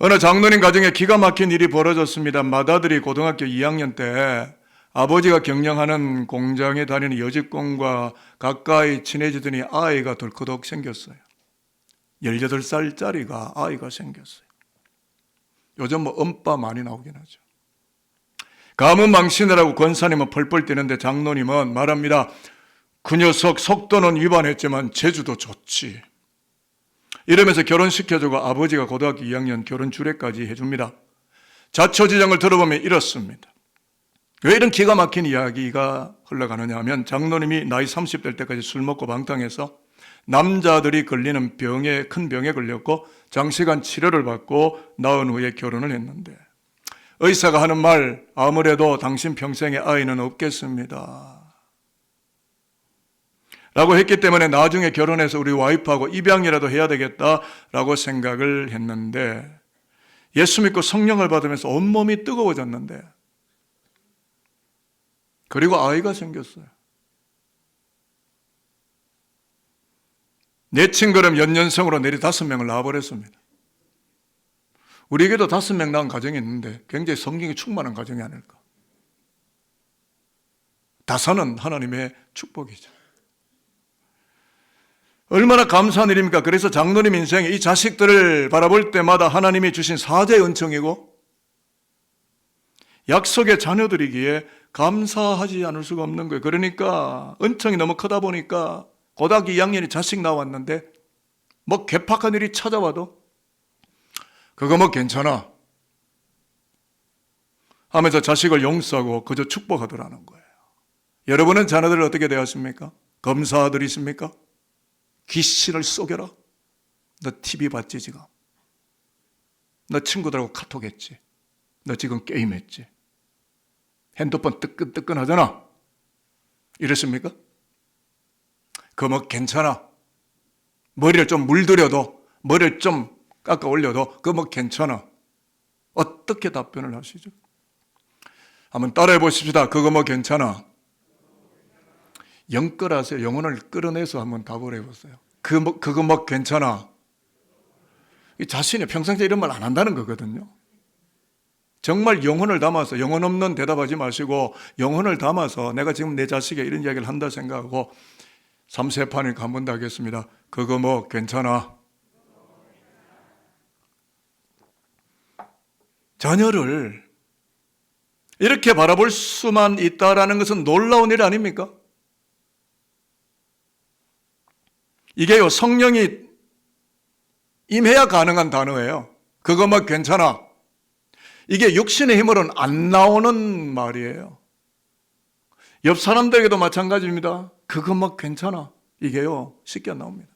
Speaker 3: 어느 장로님 가정에 기가 막힌 일이 벌어졌습니다. 맏아들이 고등학교 2학년 때 아버지가 경영하는 공장에 다니는 여직공과 가까이 친해지더니 아이가 덜커덕 생겼어요. 18살짜리가 아이가 생겼어요. 요즘 뭐 엄빠 많이 나오긴 하죠. 가문 망신이라고 권사님은 펄펄 뛰는데 장로님은 말합니다. 그 녀석 속도는 위반했지만 재주도 좋지. 이러면서 결혼시켜주고 아버지가 고등학교 2학년 결혼 주례까지 해줍니다. 자초지정을 들어보면 이렇습니다. 왜 이런 기가 막힌 이야기가 흘러가느냐 하면, 장로님이 나이 30대 때까지 술 먹고 방탕해서 남자들이 걸리는 병에, 큰 병에 걸렸고 장시간 치료를 받고 나은 후에 결혼을 했는데, 의사가 하는 말, 아무래도 당신 평생에 아이는 없겠습니다 라고 했기 때문에 나중에 결혼해서 우리 와이프하고 입양이라도 해야 되겠다라고 생각을 했는데, 예수 믿고 성령을 받으면서 온몸이 뜨거워졌는데, 그리고 아이가 생겼어요. 내친걸음 연년생으로 내리 5명을 낳아버렸습니다. 우리에게도 5명 낳은 가정이 있는데 굉장히 성경이 충만한 가정이 아닐까. 다산은 하나님의 축복이죠. 얼마나 감사한 일입니까? 그래서 장로님 인생에 이 자식들을 바라볼 때마다 하나님이 주신 사제의 은총이고 약속의 자녀들이기에 감사하지 않을 수가 없는 거예요. 그러니까 은총이 너무 크다 보니까 고등학교 2학년이 자식 나왔는데 뭐 괴팍한 일이 찾아와도 그거 뭐 괜찮아 하면서 자식을 용서하고 그저 축복하더라는 거예요. 여러분은 자녀들을 어떻게 대하십니까? 검사들이십니까? 귀신을 쏘겨라. 너 TV 봤지 지금? 너 친구들하고 카톡했지? 너 지금 게임했지? 핸드폰 뜨끈뜨끈 하잖아. 이러십니까? 그거 뭐 괜찮아. 머리를 좀 물들여도, 머리를 좀 깎아 올려도 그거 뭐 괜찮아. 어떻게 답변을 하시죠? 한번 따라해 보십시다. 그거 뭐 괜찮아. 영끌하세요. 영혼을 끌어내서 한번 답을 해보세요. 그거 뭐 괜찮아. 자신이 평상시에 이런 말 안 한다는 거거든요. 정말 영혼을 담아서, 영혼 없는 대답하지 마시고 영혼을 담아서 내가 지금 내 자식에 이런 이야기를 한다 생각하고 3세판이니까 한 번 더 하겠습니다. 그거 뭐 괜찮아? 자녀를 이렇게 바라볼 수만 있다라는 것은 놀라운 일 아닙니까? 이게요, 성령이 임해야 가능한 단어예요. 그거 뭐 괜찮아? 이게 육신의 힘으로는 안 나오는 말이에요. 옆 사람들에게도 마찬가지입니다. 그거 뭐 괜찮아? 이게요, 쉽게 안 나옵니다.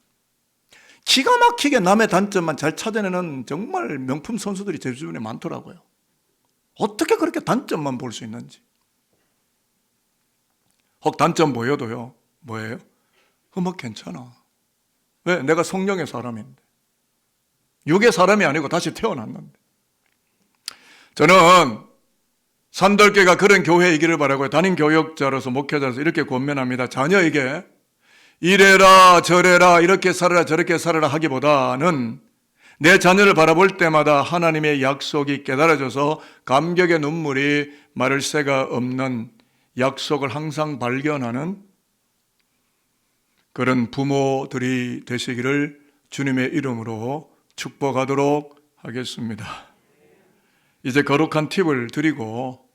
Speaker 3: 기가 막히게 남의 단점만 잘 찾아내는 정말 명품 선수들이 제 주변에 많더라고요. 어떻게 그렇게 단점만 볼 수 있는지. 혹 단점 보여도요, 뭐예요? 뭐 괜찮아. 왜? 내가 성령의 사람인데. 육의 사람이 아니고 다시 태어났는데. 저는 산돌교회가 그런 교회이기를 바라고요. 담임 교역자로서 목회자로서 이렇게 권면합니다. 자녀에게 이래라 저래라 이렇게 살아라 저렇게 살아라 하기보다는 내 자녀를 바라볼 때마다 하나님의 약속이 깨달아져서 감격의 눈물이 마를 새가 없는 약속을 항상 발견하는 그런 부모들이 되시기를 주님의 이름으로 축복하도록 하겠습니다. 이제 거룩한 팁을 드리고,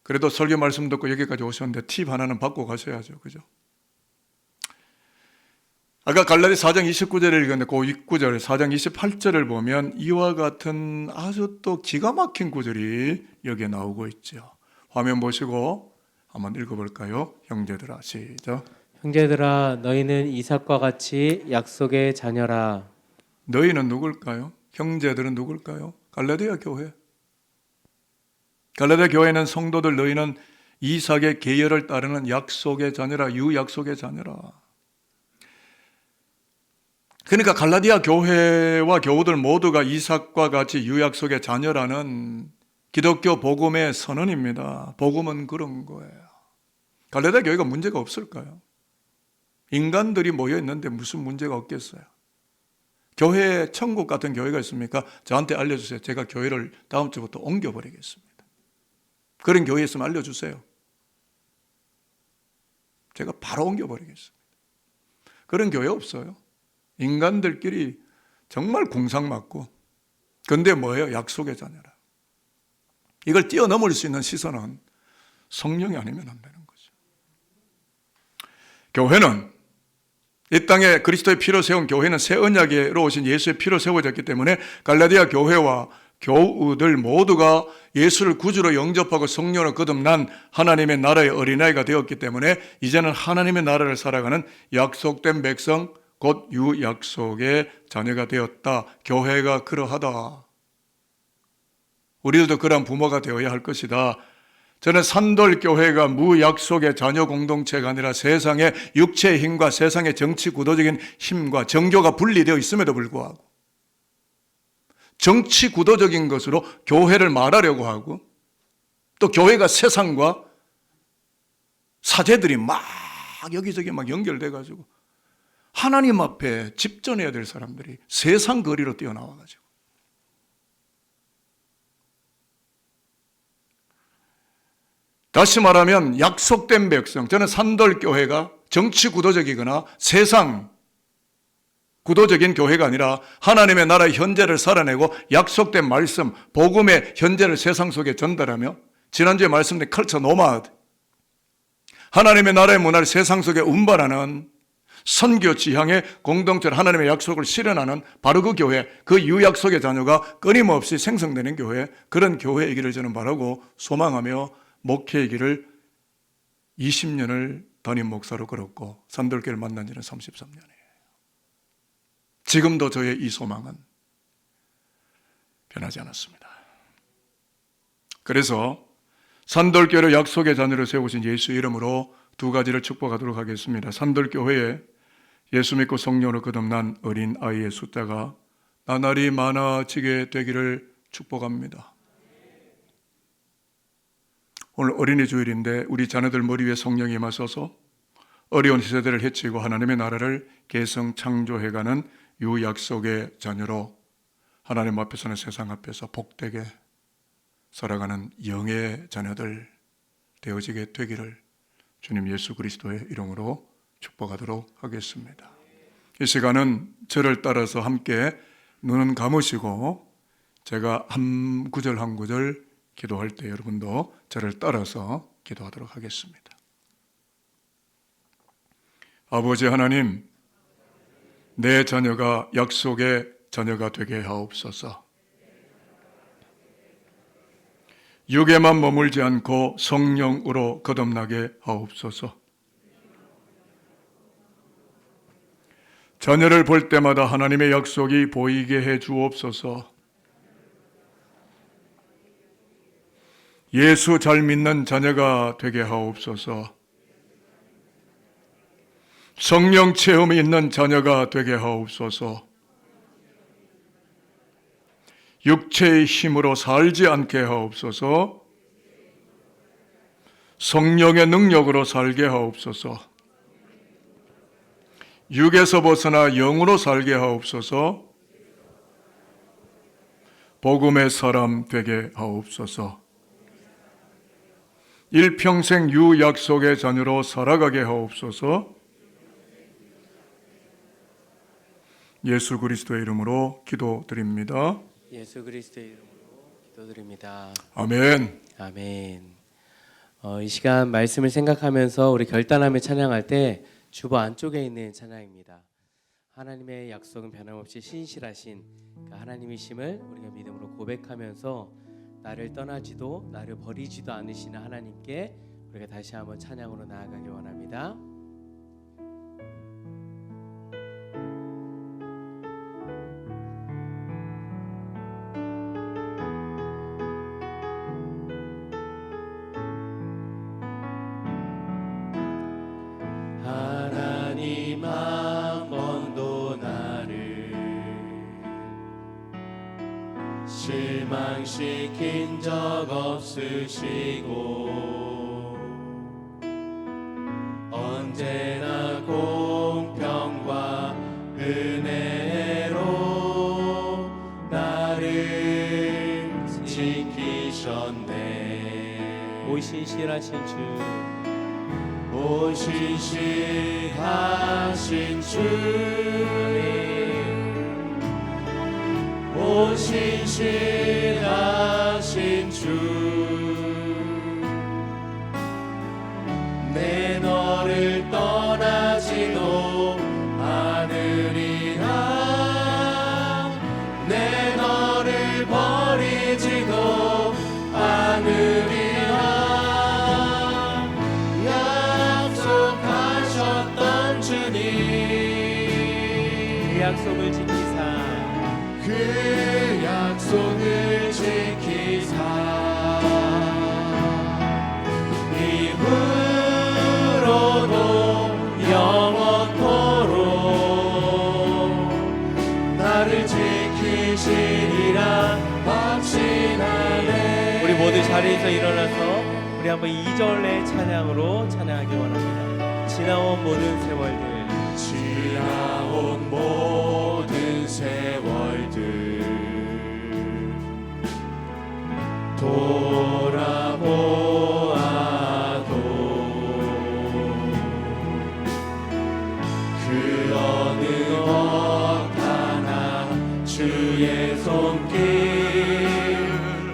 Speaker 3: 그래도 설교 말씀 듣고 여기까지 오셨는데 팁 하나는 받고 가셔야죠. 그죠? 아까 갈라디 4장 29절을 읽었는데 그 윗구절 4장 28절을 보면 이와 같은 아주 또 기가 막힌 구절이 여기에 나오고 있죠. 화면 보시고 한번 읽어볼까요? 형제들아, 시작.
Speaker 1: 형제들아 너희는 이삭과 같이 약속의 자녀라.
Speaker 3: 너희는 누굴까요? 형제들은 누굴까요? 갈라디아 교회. 갈라디아 교회는 성도들, 너희는 이삭의 계열을 따르는 약속의 자녀라, 유약속의 자녀라. 그러니까 갈라디아 교회와 교우들 모두가 이삭과 같이 유약속의 자녀라는 기독교 복음의 선언입니다. 복음은 그런 거예요. 갈라디아 교회가 문제가 없을까요? 인간들이 모여 있는데 무슨 문제가 없겠어요? 교회 천국 같은 교회가 있습니까? 저한테 알려주세요. 제가 교회를 다음 주부터 옮겨버리겠습니다. 그런 교회 있으면 알려주세요. 제가 바로 옮겨버리겠습니다. 그런 교회 없어요. 인간들끼리 정말 궁상맞고, 근데 뭐예요? 약속의 자녀라. 이걸 뛰어넘을 수 있는 시선은 성령이 아니면 안 되는 거죠. 교회는 이 땅에 그리스도의 피로 세운 교회는 새 언약으로 오신 예수의 피로 세워졌기 때문에 갈라디아 교회와 교우들 모두가 예수를 구주로 영접하고 성령으로 거듭난 하나님의 나라의 어린아이가 되었기 때문에 이제는 하나님의 나라를 살아가는 약속된 백성, 곧 유약속의 자녀가 되었다. 교회가 그러하다. 우리들도 그러한 부모가 되어야 할 것이다. 저는 산돌교회가 무약속의 자녀 공동체가 아니라 세상의 육체의 힘과 세상의 정치 구도적인 힘과 정교가 분리되어 있음에도 불구하고 정치 구도적인 것으로 교회를 말하려고 하고, 또 교회가 세상과 사제들이 막 여기저기 막 연결돼 가지고 하나님 앞에 집전해야 될 사람들이 세상 거리로 뛰어나와 가지고, 다시 말하면 약속된 백성, 저는 산돌교회가 정치 구도적이거나 세상 구도적인 교회가 아니라 하나님의 나라의 현재를 살아내고 약속된 말씀, 복음의 현재를 세상 속에 전달하며, 지난주에 말씀드린 컬처 노마드, 하나님의 나라의 문화를 세상 속에 운반하는 선교 지향의 공동체로 하나님의 약속을 실현하는 바로 그 교회, 그 유약속의 자녀가 끊임없이 생성되는 교회, 그런 교회이기를 저는 바라고 소망하며 목회의 길을 20년을 담임 목사로 걸었고 산돌교회를 만난 지는 33년이에요. 지금도 저의 이 소망은 변하지 않았습니다. 그래서 산돌교회를 약속의 자녀로 세우신 예수 이름으로 두 가지를 축복하도록 하겠습니다. 산돌교회에 예수 믿고 성령으로 거듭난 어린 아이의 숫자가 나날이 많아지게 되기를 축복합니다. 오늘 어린이 주일인데 우리 자녀들 머리 위에 성령이 임하셔서 어려운 세대를 해치고 하나님의 나라를 개성 창조해가는 유약속의 자녀로 하나님 앞에서는 세상 앞에서 복되게 살아가는 영의 자녀들 되어지게 되기를 주님 예수 그리스도의 이름으로 축복하도록 하겠습니다. 이 시간은 저를 따라서 함께 눈은 감으시고 제가 한 구절 한 구절 기도할 때 여러분도 저를 따라서 기도하도록 하겠습니다. 아버지 하나님, 내 자녀가 약속의 자녀가 되게 하옵소서. 육에만 머물지 않고 성령으로 거듭나게 하옵소서. 자녀를 볼 때마다 하나님의 약속이 보이게 해 주옵소서. 예수 잘 믿는 자녀가 되게 하옵소서. 성령 체험이 있는 자녀가 되게 하옵소서. 육체의 힘으로 살지 않게 하옵소서. 성령의 능력으로 살게 하옵소서. 육에서 벗어나 영으로 살게 하옵소서. 복음의 사람 되게 하옵소서. 일평생 유약속의 자녀로 살아가게 하옵소서. 예수 그리스도의 이름으로 기도드립니다.
Speaker 1: 예수 그리스도의 이름으로 기도드립니다.
Speaker 3: 아멘.
Speaker 1: 아멘. 이 시간 말씀을 생각하면서 우리 결단하며 찬양할 때 주보 안쪽에 있는 찬양입니다. 하나님의 약속은 변함없이 신실하신 그 하나님이심을 우리가 믿음으로 고백하면서 나를 떠나지도 나를 버리지도 않으시는 하나님께 우리가 다시 한번 찬양으로 나아가기 원합니다. 하나님 한 번도 나를 실망시킨 적 없으시고 언제나 공평과 은혜로 나를 지키셨네. 오 신실하신 주, 오 신실하신 주, 오 신실하신 주, 내 너를 떠나지도 않으리라. 내 너를 버리지도 않으리라. 약속하셨던 주님, 그 약속을 지키사, 그 약속을 지키사 이후로도 영원토록 나를 지키시리라 확신하네. 우리 모두 자리에서 일어나서 우리 한번 2절의 찬양으로 찬양하기 원합니다. 지나온 모든 세월들, 지나온 모든 세월들 돌아보아도 그 어느 것 하나 주의 손길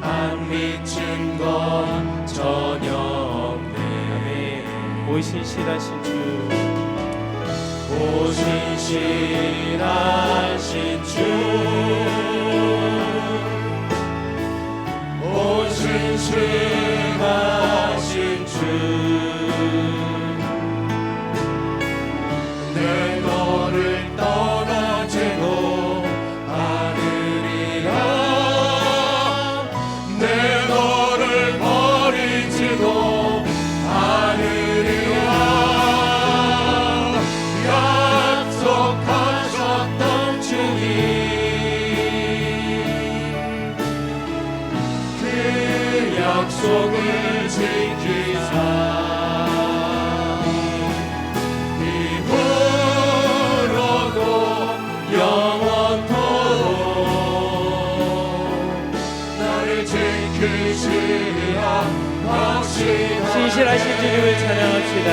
Speaker 1: 안 미친 건 전혀 없네. 오 신실하신 주, 오 신실하신 주, 오 신실하신 주, 내 너를 떠나지도 않으리라. 내 너를 버리지도 않으리라. 약속하셨던 주님, 그 약속을 지키사 이후로도 영원토록 나를 지키시리라 확신하네. 신실하신 주님을 찬양합시다.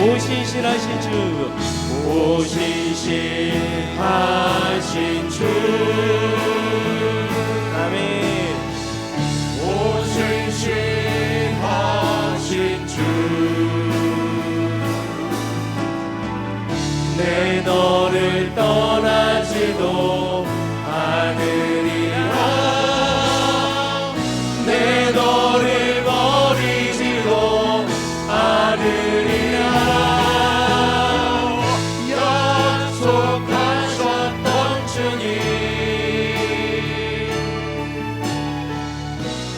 Speaker 1: 오 신실하신 주, 오 신실하신 주. 아멘.
Speaker 3: 오 신실하신 주,
Speaker 1: 내 너를 떠나지도 않으리라. 내 너를 버리지도 않으리라. 약속하셨던 주님,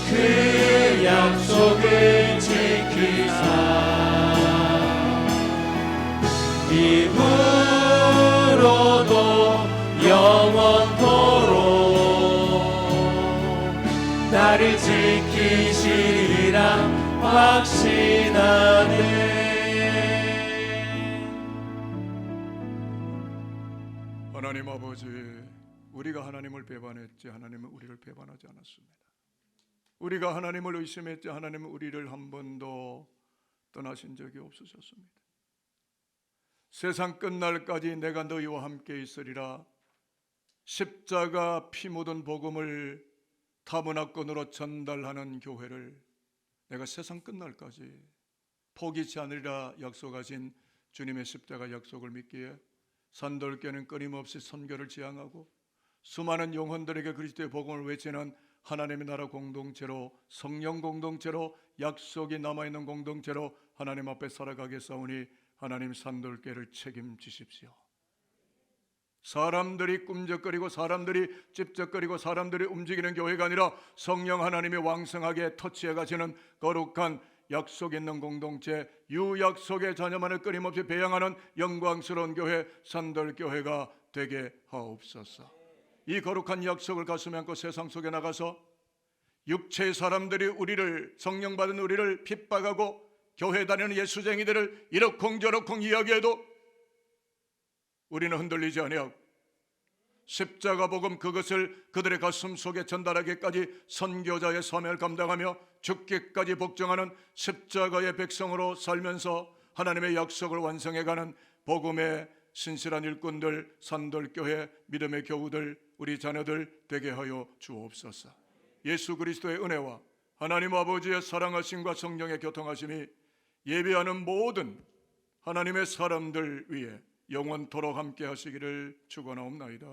Speaker 1: 그 약속을 지키사 이후로도 영원토록 나를 지키시리라 확신하네.
Speaker 3: 하나님 아버지, 우리가 하나님을 배반했지 하나님은 우리를 배반하지 않았습니다. 우리가 하나님을 의심했지 하나님은 우리를 한 번도 떠나신 적이 없으셨습니다. 세상 끝날까지 내가 너희와 함께 있으리라. 십자가 피 묻은 복음을 타문화권으로 전달하는 교회를 내가 세상 끝날까지 포기치 않으리라 약속하신 주님의 십자가 약속을 믿기에 산돌교는 끊임없이 선교를 지향하고 수많은 영혼들에게 그리스도의 복음을 외치는 하나님의 나라 공동체로, 성령 공동체로, 약속이 남아있는 공동체로 하나님 앞에 살아가겠사오니 하나님 산돌교를 책임지십시오. 사람들이 꿈적거리고 사람들이 찝쩍거리고 사람들이 움직이는 교회가 아니라 성령 하나님이 왕성하게 터치해 가시는 거룩한 약속 있는 공동체, 유약속의 자녀만을 끊임없이 배양하는 영광스러운 교회 산돌교회가 되게 하옵소서. 이 거룩한 약속을 가슴에 안고 세상 속에 나가서 육체의 사람들이 우리를, 성령 받은 우리를 핍박하고 교회 다니는 예수쟁이들을 이러쿵저러쿵 이야기해도 우리는 흔들리지 아니하고 십자가 복음 그것을 그들의 가슴 속에 전달하기까지 선교자의 사명을 감당하며 죽기까지 복종하는 십자가의 백성으로 살면서 하나님의 약속을 완성해가는 복음의 신실한 일꾼들, 산돌교회 믿음의 교우들, 우리 자녀들 되게 하여 주옵소서. 예수 그리스도의 은혜와 하나님 아버지의 사랑하심과 성령의 교통하심이 예배하는 모든 하나님의 사람들 위해 영원토록 함께 하시기를 축원하옵나이다.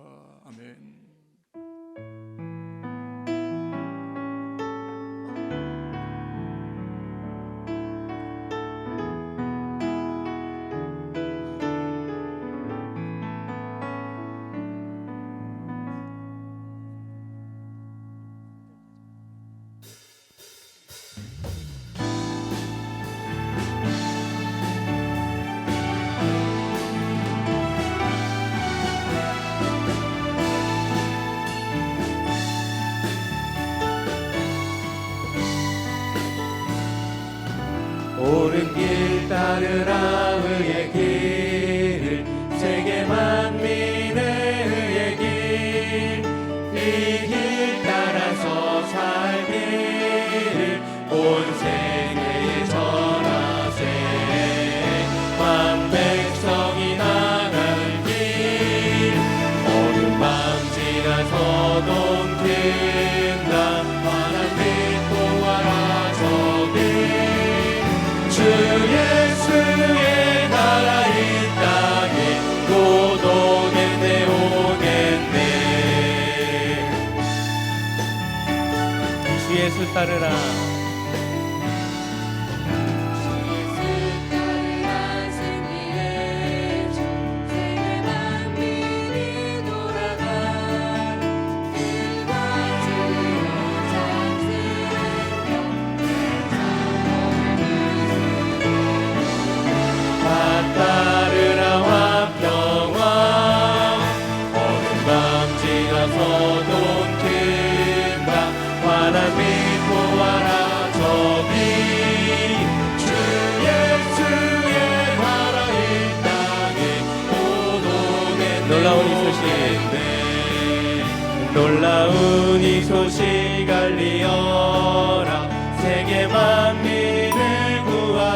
Speaker 3: 아멘.
Speaker 1: 옳은 길 따르라 의의 길을 세계 만민의 의의 길 이 길 따라서 살기를 온 세계에 전하세 만 백성이 나가는 길 어느 밤 지나서도 든다 환한 빛 보아라 저길 주 예수의 나라 이 땅에 곧 오겠네 오겠네. 주 예수 따르라. 따르라 화평왕 어느 밤 지나서도 든다 환한 빛 보아라 저기 주 예수의 나라 이 땅에 곧 오겠네. 놀라운 이 소식 놀라운 이 소식 알리어라 세계 만민을 구하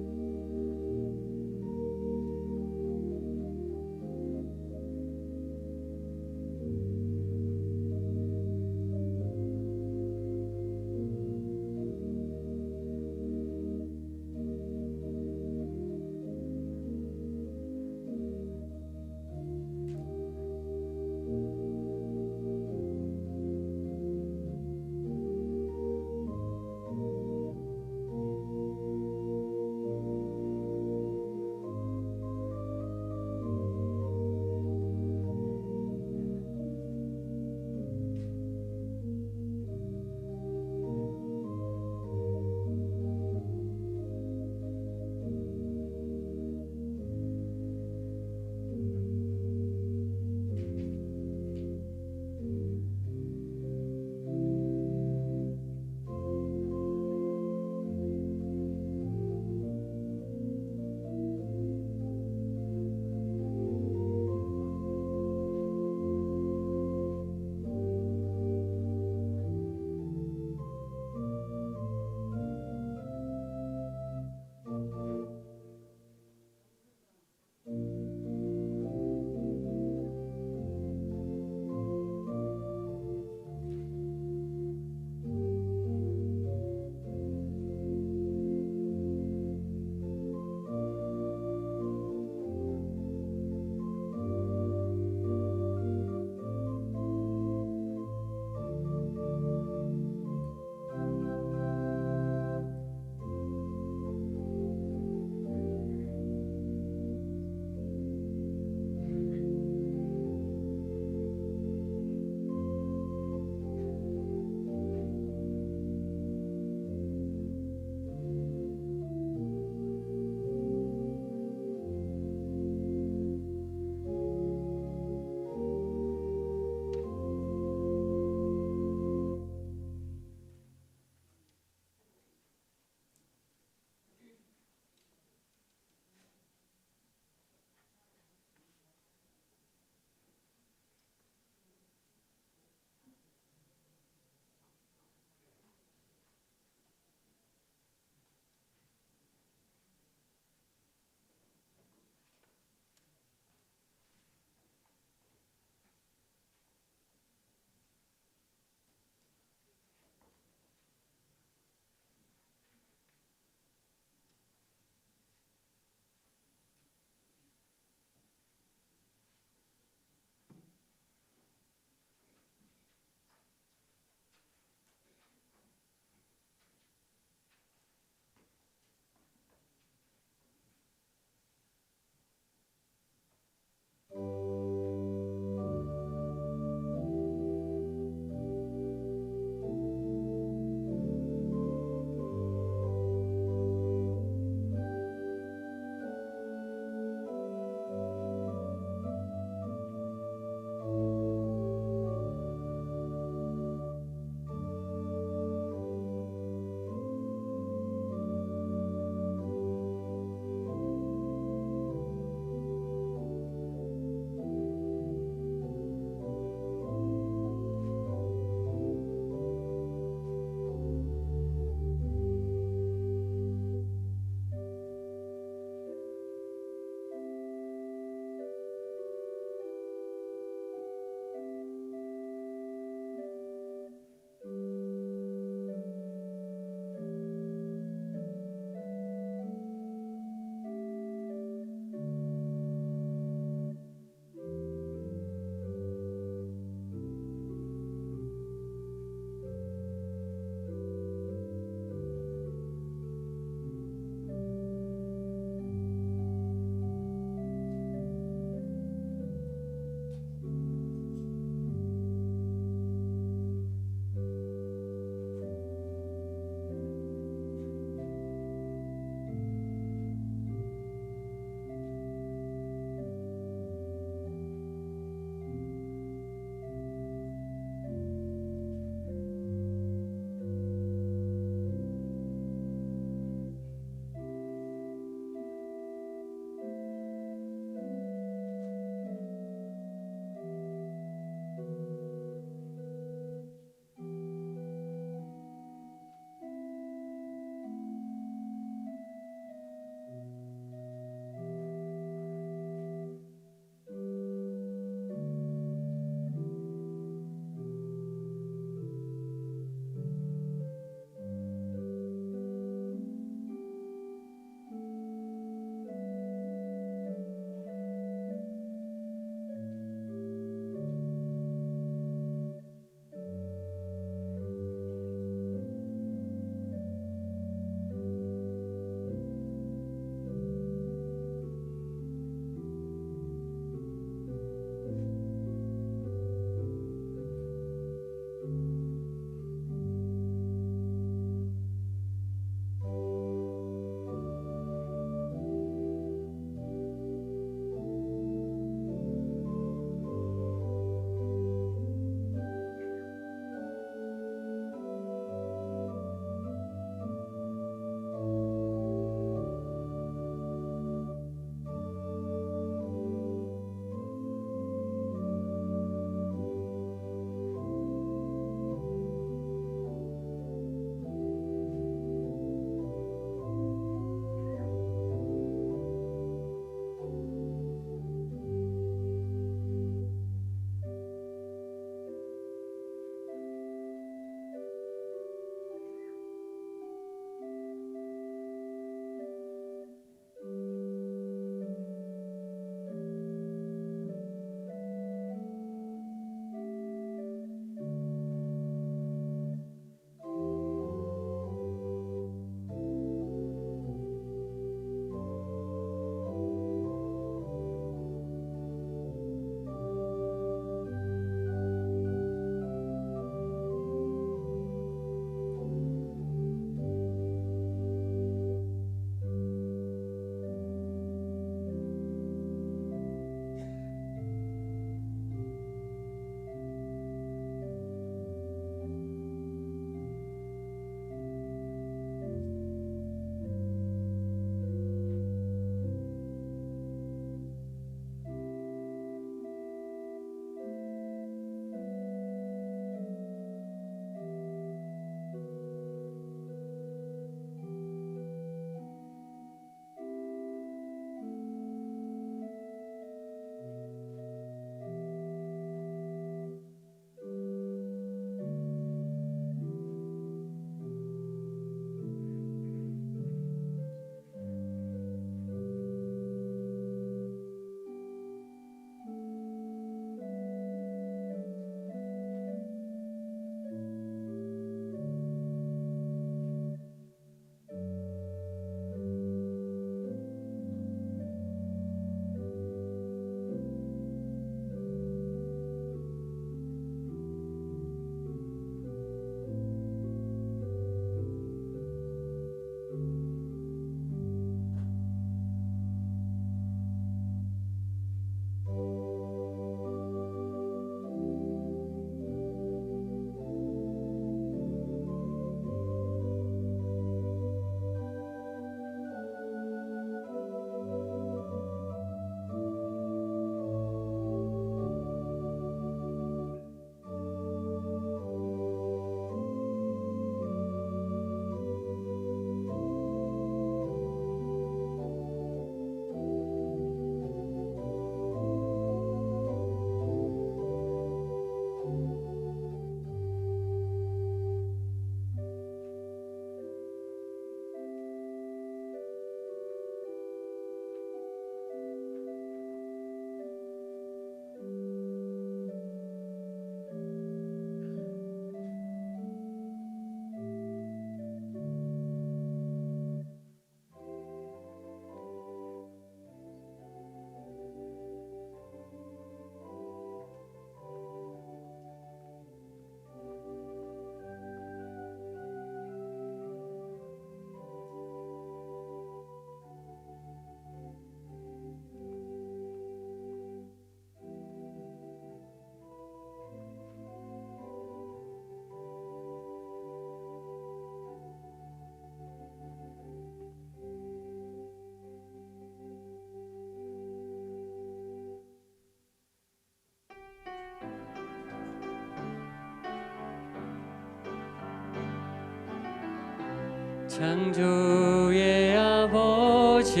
Speaker 1: 창조의 아버지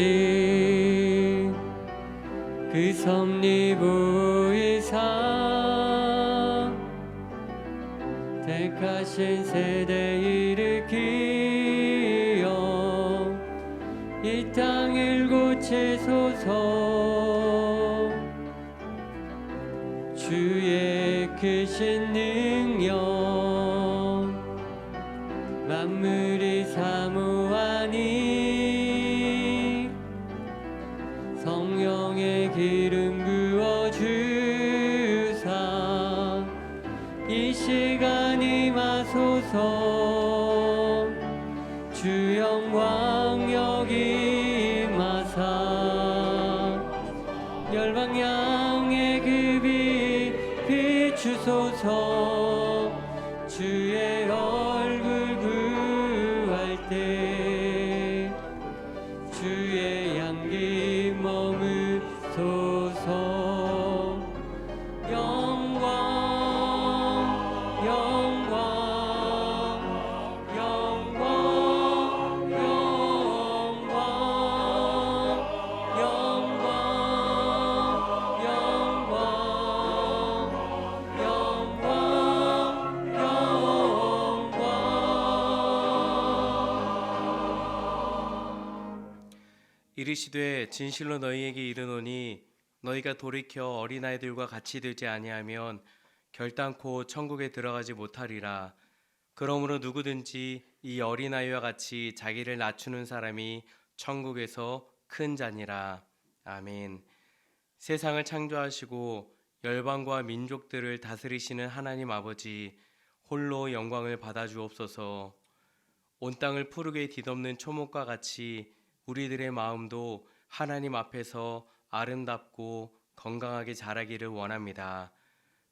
Speaker 1: 그 섭리보이사 택하신 세대 일으키어 이 땅을 고치소서. 주의 크신 능력 만물이 사모하니 성령의 기름 부어주사 이 시간 임하소서. 주 영광 여기 임하사 열방향의 그 빛 비추소서. 주의 얼굴 구할 때 주의 향기 머무소서. 영광 영광 영광 영광 영광 이르시되 진실로 너희에게 이르노니 너희가 돌이켜 어린아이들과 같이 되지 아니하면 결단코 천국에 들어가지 못하리라. 그러므로 누구든지 이 어린아이와 같이 자기를 낮추는 사람이 천국에서 큰 자니라. 아멘. 세상을 창조하시고 열방과 민족들을 다스리시는 하나님 아버지 홀로 영광을 받아 주옵소서. 온 땅을 푸르게 뒤덮는 초목과 같이 우리들의 마음도 하나님 앞에서 아름답고 건강하게 자라기를 원합니다.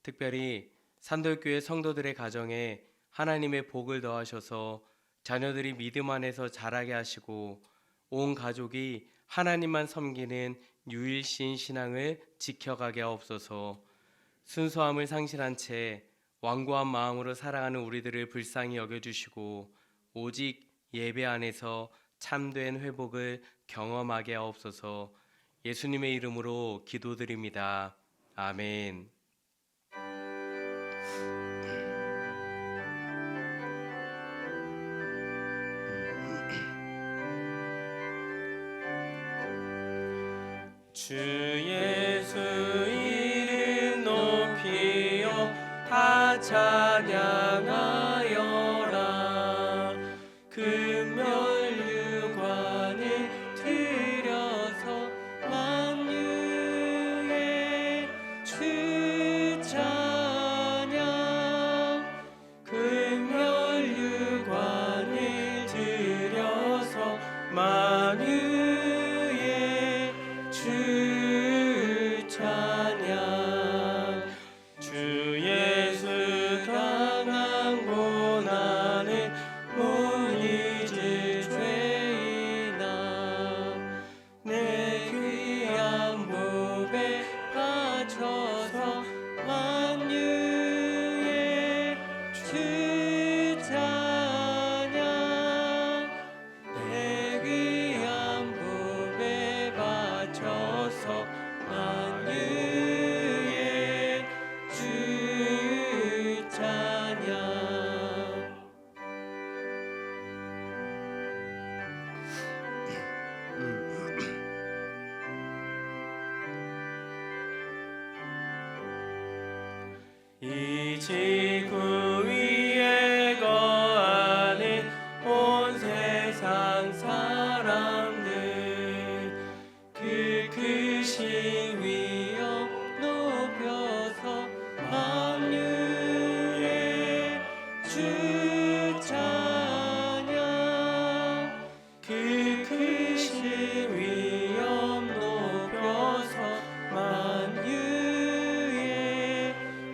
Speaker 1: 특별히 산돌교회 성도들의 가정에 하나님의 복을 더하셔서 자녀들이 믿음 안에서 자라게 하시고 온 가족이 하나님만 섬기는 유일신 신앙을 지켜가게 하옵소서. 순수함을 상실한 채 완고한 마음으로 살아가는 우리들을 불쌍히 여겨주시고 오직 예배 안에서 참된 회복을 경험하게 하옵소서. 예수님의 이름으로 기도드립니다. 아멘. 주 예수 이름 높이어 다 찬양하여라. 금멸류관을 들여서 만유의 주 찬양. 금멸류관을 들여서 만유의 주 찬양. 주 예수 강한 고난을 못 잊을 죄이나 내 귀한 몸에 바쳐서 만유의 주 찬양. 내 귀한 몸에 바쳐서 만유의 주 찬양. 이 지구 위에 거하는 온 세상 사람들 그 크신 위엄 높여서 만유의 주 찬양. 그 크신 위엄 높여서 만유의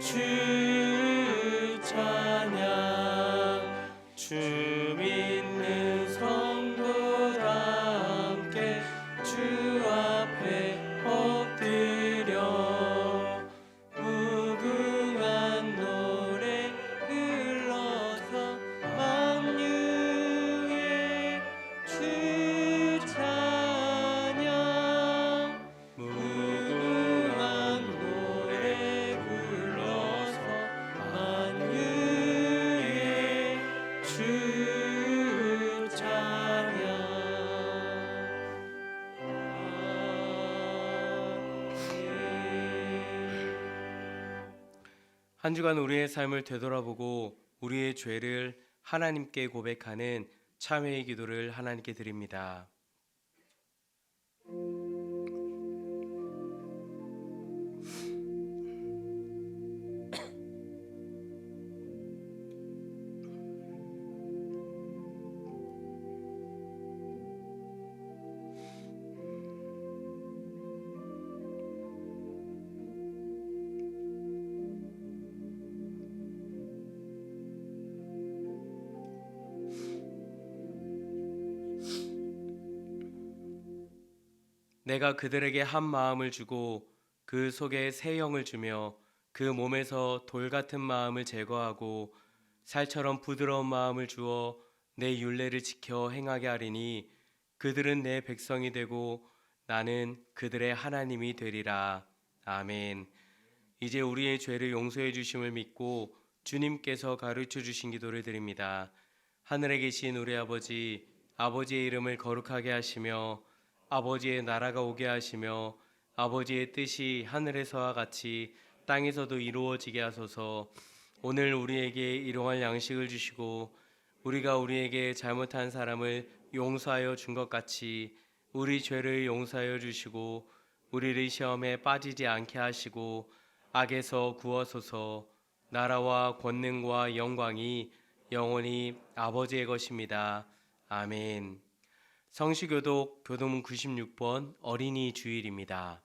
Speaker 1: 주 찬양. 주 믿는 성도다 함께 주 앞에 엎드려 한 주간 우리의 삶을 되돌아보고 우리의 죄를 하나님께 고백하는 참회의 기도를 하나님께 드립니다. 내가 그들에게 한 마음을 주고 그 속에 새 영을 주며 그 몸에서 돌 같은 마음을 제거하고 살처럼 부드러운 마음을 주어 내 율례를 지켜 행하게 하리니 그들은 내 백성이 되고 나는 그들의 하나님이 되리라. 아멘. 이제 우리의 죄를 용서해 주심을 믿고 주님께서 가르쳐 주신 기도를 드립니다. 하늘에 계신 우리 아버지, 아버지의 이름을 거룩하게 하시며 아버지의 나라가 오게 하시며 아버지의 뜻이 하늘에서와 같이 땅에서도 이루어지게 하소서. 오늘 우리에게 일용할 양식을 주시고 우리가 우리에게 잘못한 사람을 용서하여 준 것 같이 우리 죄를 용서하여 주시고 우리를 시험에 빠지지 않게 하시고 악에서 구하소서. 나라와 권능과 영광이 영원히 아버지의 것입니다. 아멘. 성시교독 교도문 96번 어린이 주일입니다.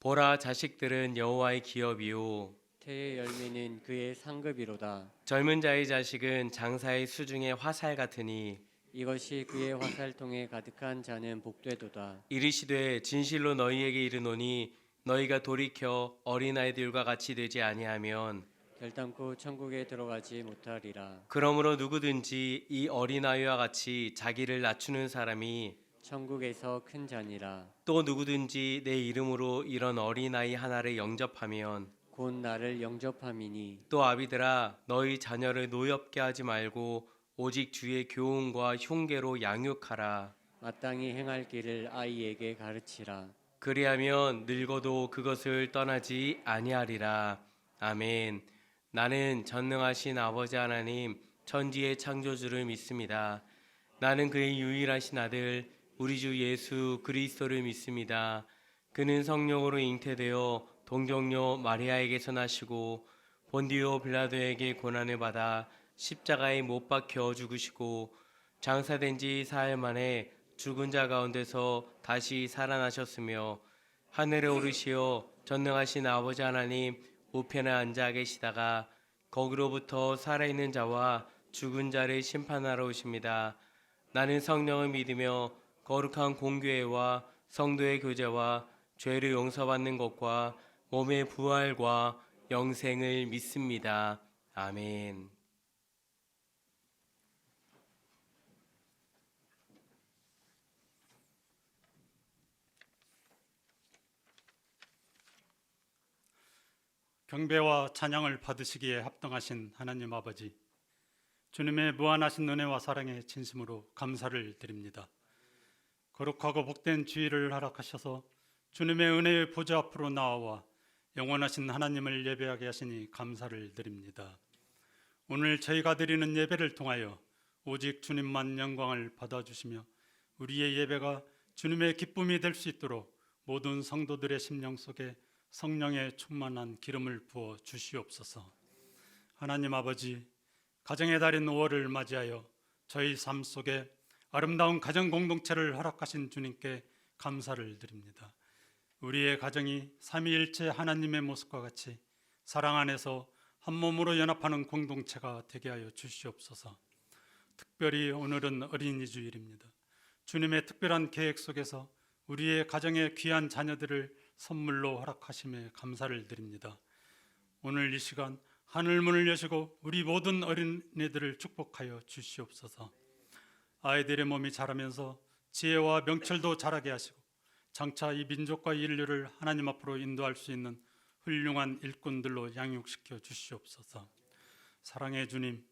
Speaker 1: 보라, 자식들은 여호와의 기업이요
Speaker 9: 태의 열매는 그의 상급이로다.
Speaker 1: 젊은 자의 자식은 장사의 수중의 화살 같으니
Speaker 9: 이것이 그의 화살통에 가득한 자는 복되도다.
Speaker 1: 이르시되 진실로 너희에게 이르노니 너희가 돌이켜 어린아이들과 같이 되지 아니하면
Speaker 9: 결단코 천국에 들어가지 못하리라.
Speaker 1: 그러므로 누구든지 이 어린아이와 같이 자기를 낮추는 사람이
Speaker 9: 천국에서 큰 자니라.
Speaker 1: 또 누구든지 내 이름으로 이런 어린아이 하나를 영접하면
Speaker 9: 곧 나를 영접함이니
Speaker 1: 또 아비들아 너희 자녀를 노엽게 하지 말고 오직 주의 교훈과 흉계로 양육하라.
Speaker 9: 마땅히 행할 길을 아이에게 가르치라.
Speaker 1: 그리하면 늙어도 그것을 떠나지 아니하리라. 아멘. 나는 전능하신 아버지 하나님 천지의 창조주를 믿습니다. 나는 그의 유일하신 아들 우리 주 예수 그리스도를 믿습니다. 그는 성령으로 잉태되어 동정녀 마리아에게서 나시고 본디오 빌라도에게 고난을 받아 십자가에 못 박혀 죽으시고 장사된 지 사흘 만에 죽은 자 가운데서 다시 살아나셨으며 하늘에 오르시어 전능하신 아버지 하나님 우편에 앉아 계시다가 거기로부터 살아있는 자와 죽은 자를 심판하러 오십니다. 나는 성령을 믿으며 거룩한 공교회와 성도의 교제와 죄를 용서받는 것과 몸의 부활과 영생을 믿습니다. 아멘.
Speaker 10: 경배와 찬양을 받으시기에 합당하신 하나님 아버지, 주님의 무한하신 은혜와 사랑에 진심으로 감사를 드립니다. 거룩하고 복된 주일을 허락하셔서 주님의 은혜의 보좌 앞으로 나와 영원하신 하나님을 예배하게 하시니 감사를 드립니다. 오늘 저희가 드리는 예배를 통하여 오직 주님만 영광을 받아주시며 우리의 예배가 주님의 기쁨이 될 수 있도록 모든 성도들의 심령 속에 성령의 충만한 기름을 부어 주시옵소서. 하나님 아버지, 가정의 달인 5월을 맞이하여 저희 삶 속에 아름다운 가정 공동체를 허락하신 주님께 감사를 드립니다. 우리의 가정이 삼위일체 하나님의 모습과 같이 사랑 안에서 한 몸으로 연합하는 공동체가 되게 하여 주시옵소서. 특별히 오늘은 어린이 주일입니다. 주님의 특별한 계획 속에서 우리의 가정의 귀한 자녀들을 선물로 허락하심에 감사를 드립니다. 오늘 이 시간 하늘문을 여시고 우리 모든 어린이들을 축복하여 주시옵소서. 아이들의 몸이 자라면서 지혜와 명철도 자라게 하시고 장차 이 민족과 인류를 하나님 앞으로 인도할 수 있는 훌륭한 일꾼들로 양육시켜 주시옵소서. 사랑의 주님,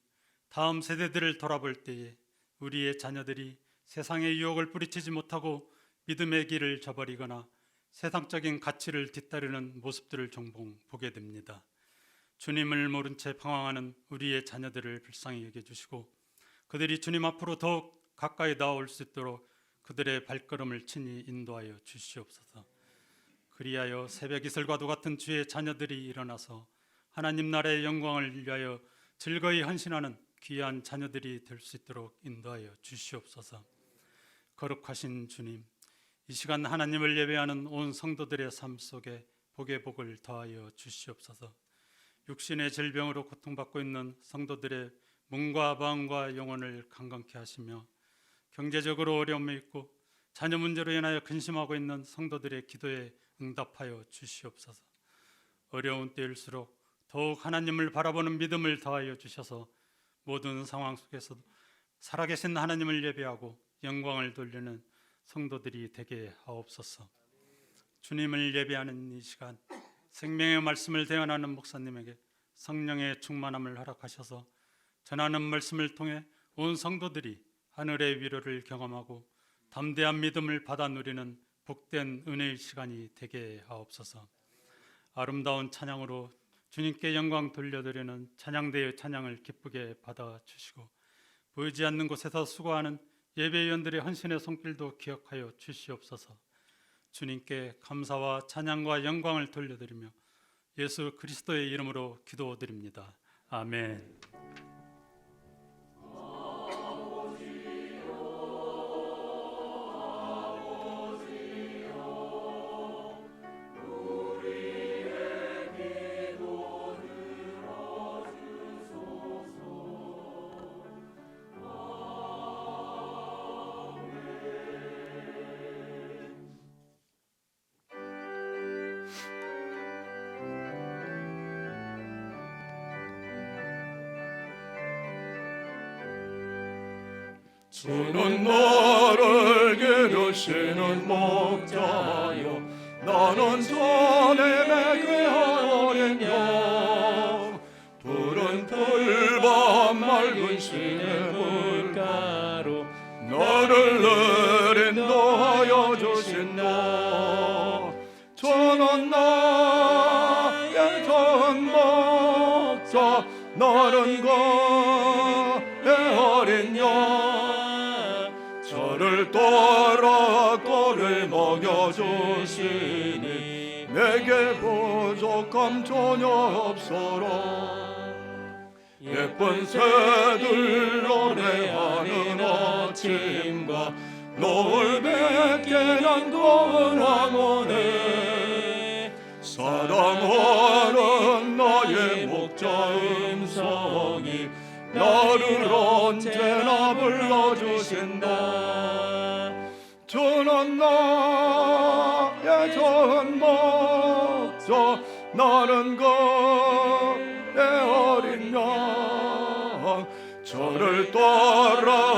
Speaker 10: 다음 세대들을 돌아볼 때에 우리의 자녀들이 세상의 유혹을 뿌리치지 못하고 믿음의 길을 저버리거나 세상적인 가치를 뒤따르는 모습들을 종종 보게 됩니다. 주님을 모른 채 방황하는 우리의 자녀들을 불쌍히 여겨주시고 그들이 주님 앞으로 더욱 가까이 나아올 수 있도록 그들의 발걸음을 친히 인도하여 주시옵소서. 그리하여 새벽 이슬과도 같은 주의 자녀들이 일어나서 하나님 나라의 영광을 위하여 즐거이 헌신하는 귀한 자녀들이 될 수 있도록 인도하여 주시옵소서. 거룩하신 주님, 이 시간 하나님을 예배하는 온 성도들의 삶 속에 복의 복을 더하여 주시옵소서. 육신의 질병으로 고통받고 있는 성도들의 몸과 마음과 영혼을 강건케 하시며 경제적으로 어려움에 있고 자녀 문제로 인하여 근심하고 있는 성도들의 기도에 응답하여 주시옵소서. 어려운 때일수록 더욱 하나님을 바라보는 믿음을 더하여 주셔서 모든 상황 속에서도 살아계신 하나님을 예배하고 영광을 돌리는 성도들이 되게 하옵소서. 주님을 예배하는 이 시간 생명의 말씀을 대언하는 목사님에게 성령의 충만함을 허락하셔서 전하는 말씀을 통해 온 성도들이 하늘의 위로를 경험하고 담대한 믿음을 받아 누리는 복된 은혜의 시간이 되게 하옵소서. 아름다운 찬양으로 주님께 영광 돌려드리는 찬양대의 찬양을 기쁘게 받아주시고 보이지 않는 곳에서 수고하는 예배위원들의 헌신의 손길도 기억하여 주시옵소서. 주님께 감사와 찬양과 영광을 돌려드리며 예수 그리스도의 이름으로 기도드립니다. 아멘.
Speaker 3: 주는 나를 기르시는 목자요 나는 전에 귀한 어린 양 푸른 풀밭 맑은 시내 물가로 나를 인도하여 주신다. 저는 나의 전 목자 나는 그의 어린 양 저를 따라 꼴을 먹여주시니 내게 부족함 전혀 없어라. 예쁜 새들 노래하는 아침과 노을 뵙게 난 고운 황혼에 사랑하는 나의 목자 음성이 나를 언제나 불러주신다. 주는 나의 전 목자 나는 그의 어린 양 저를 따라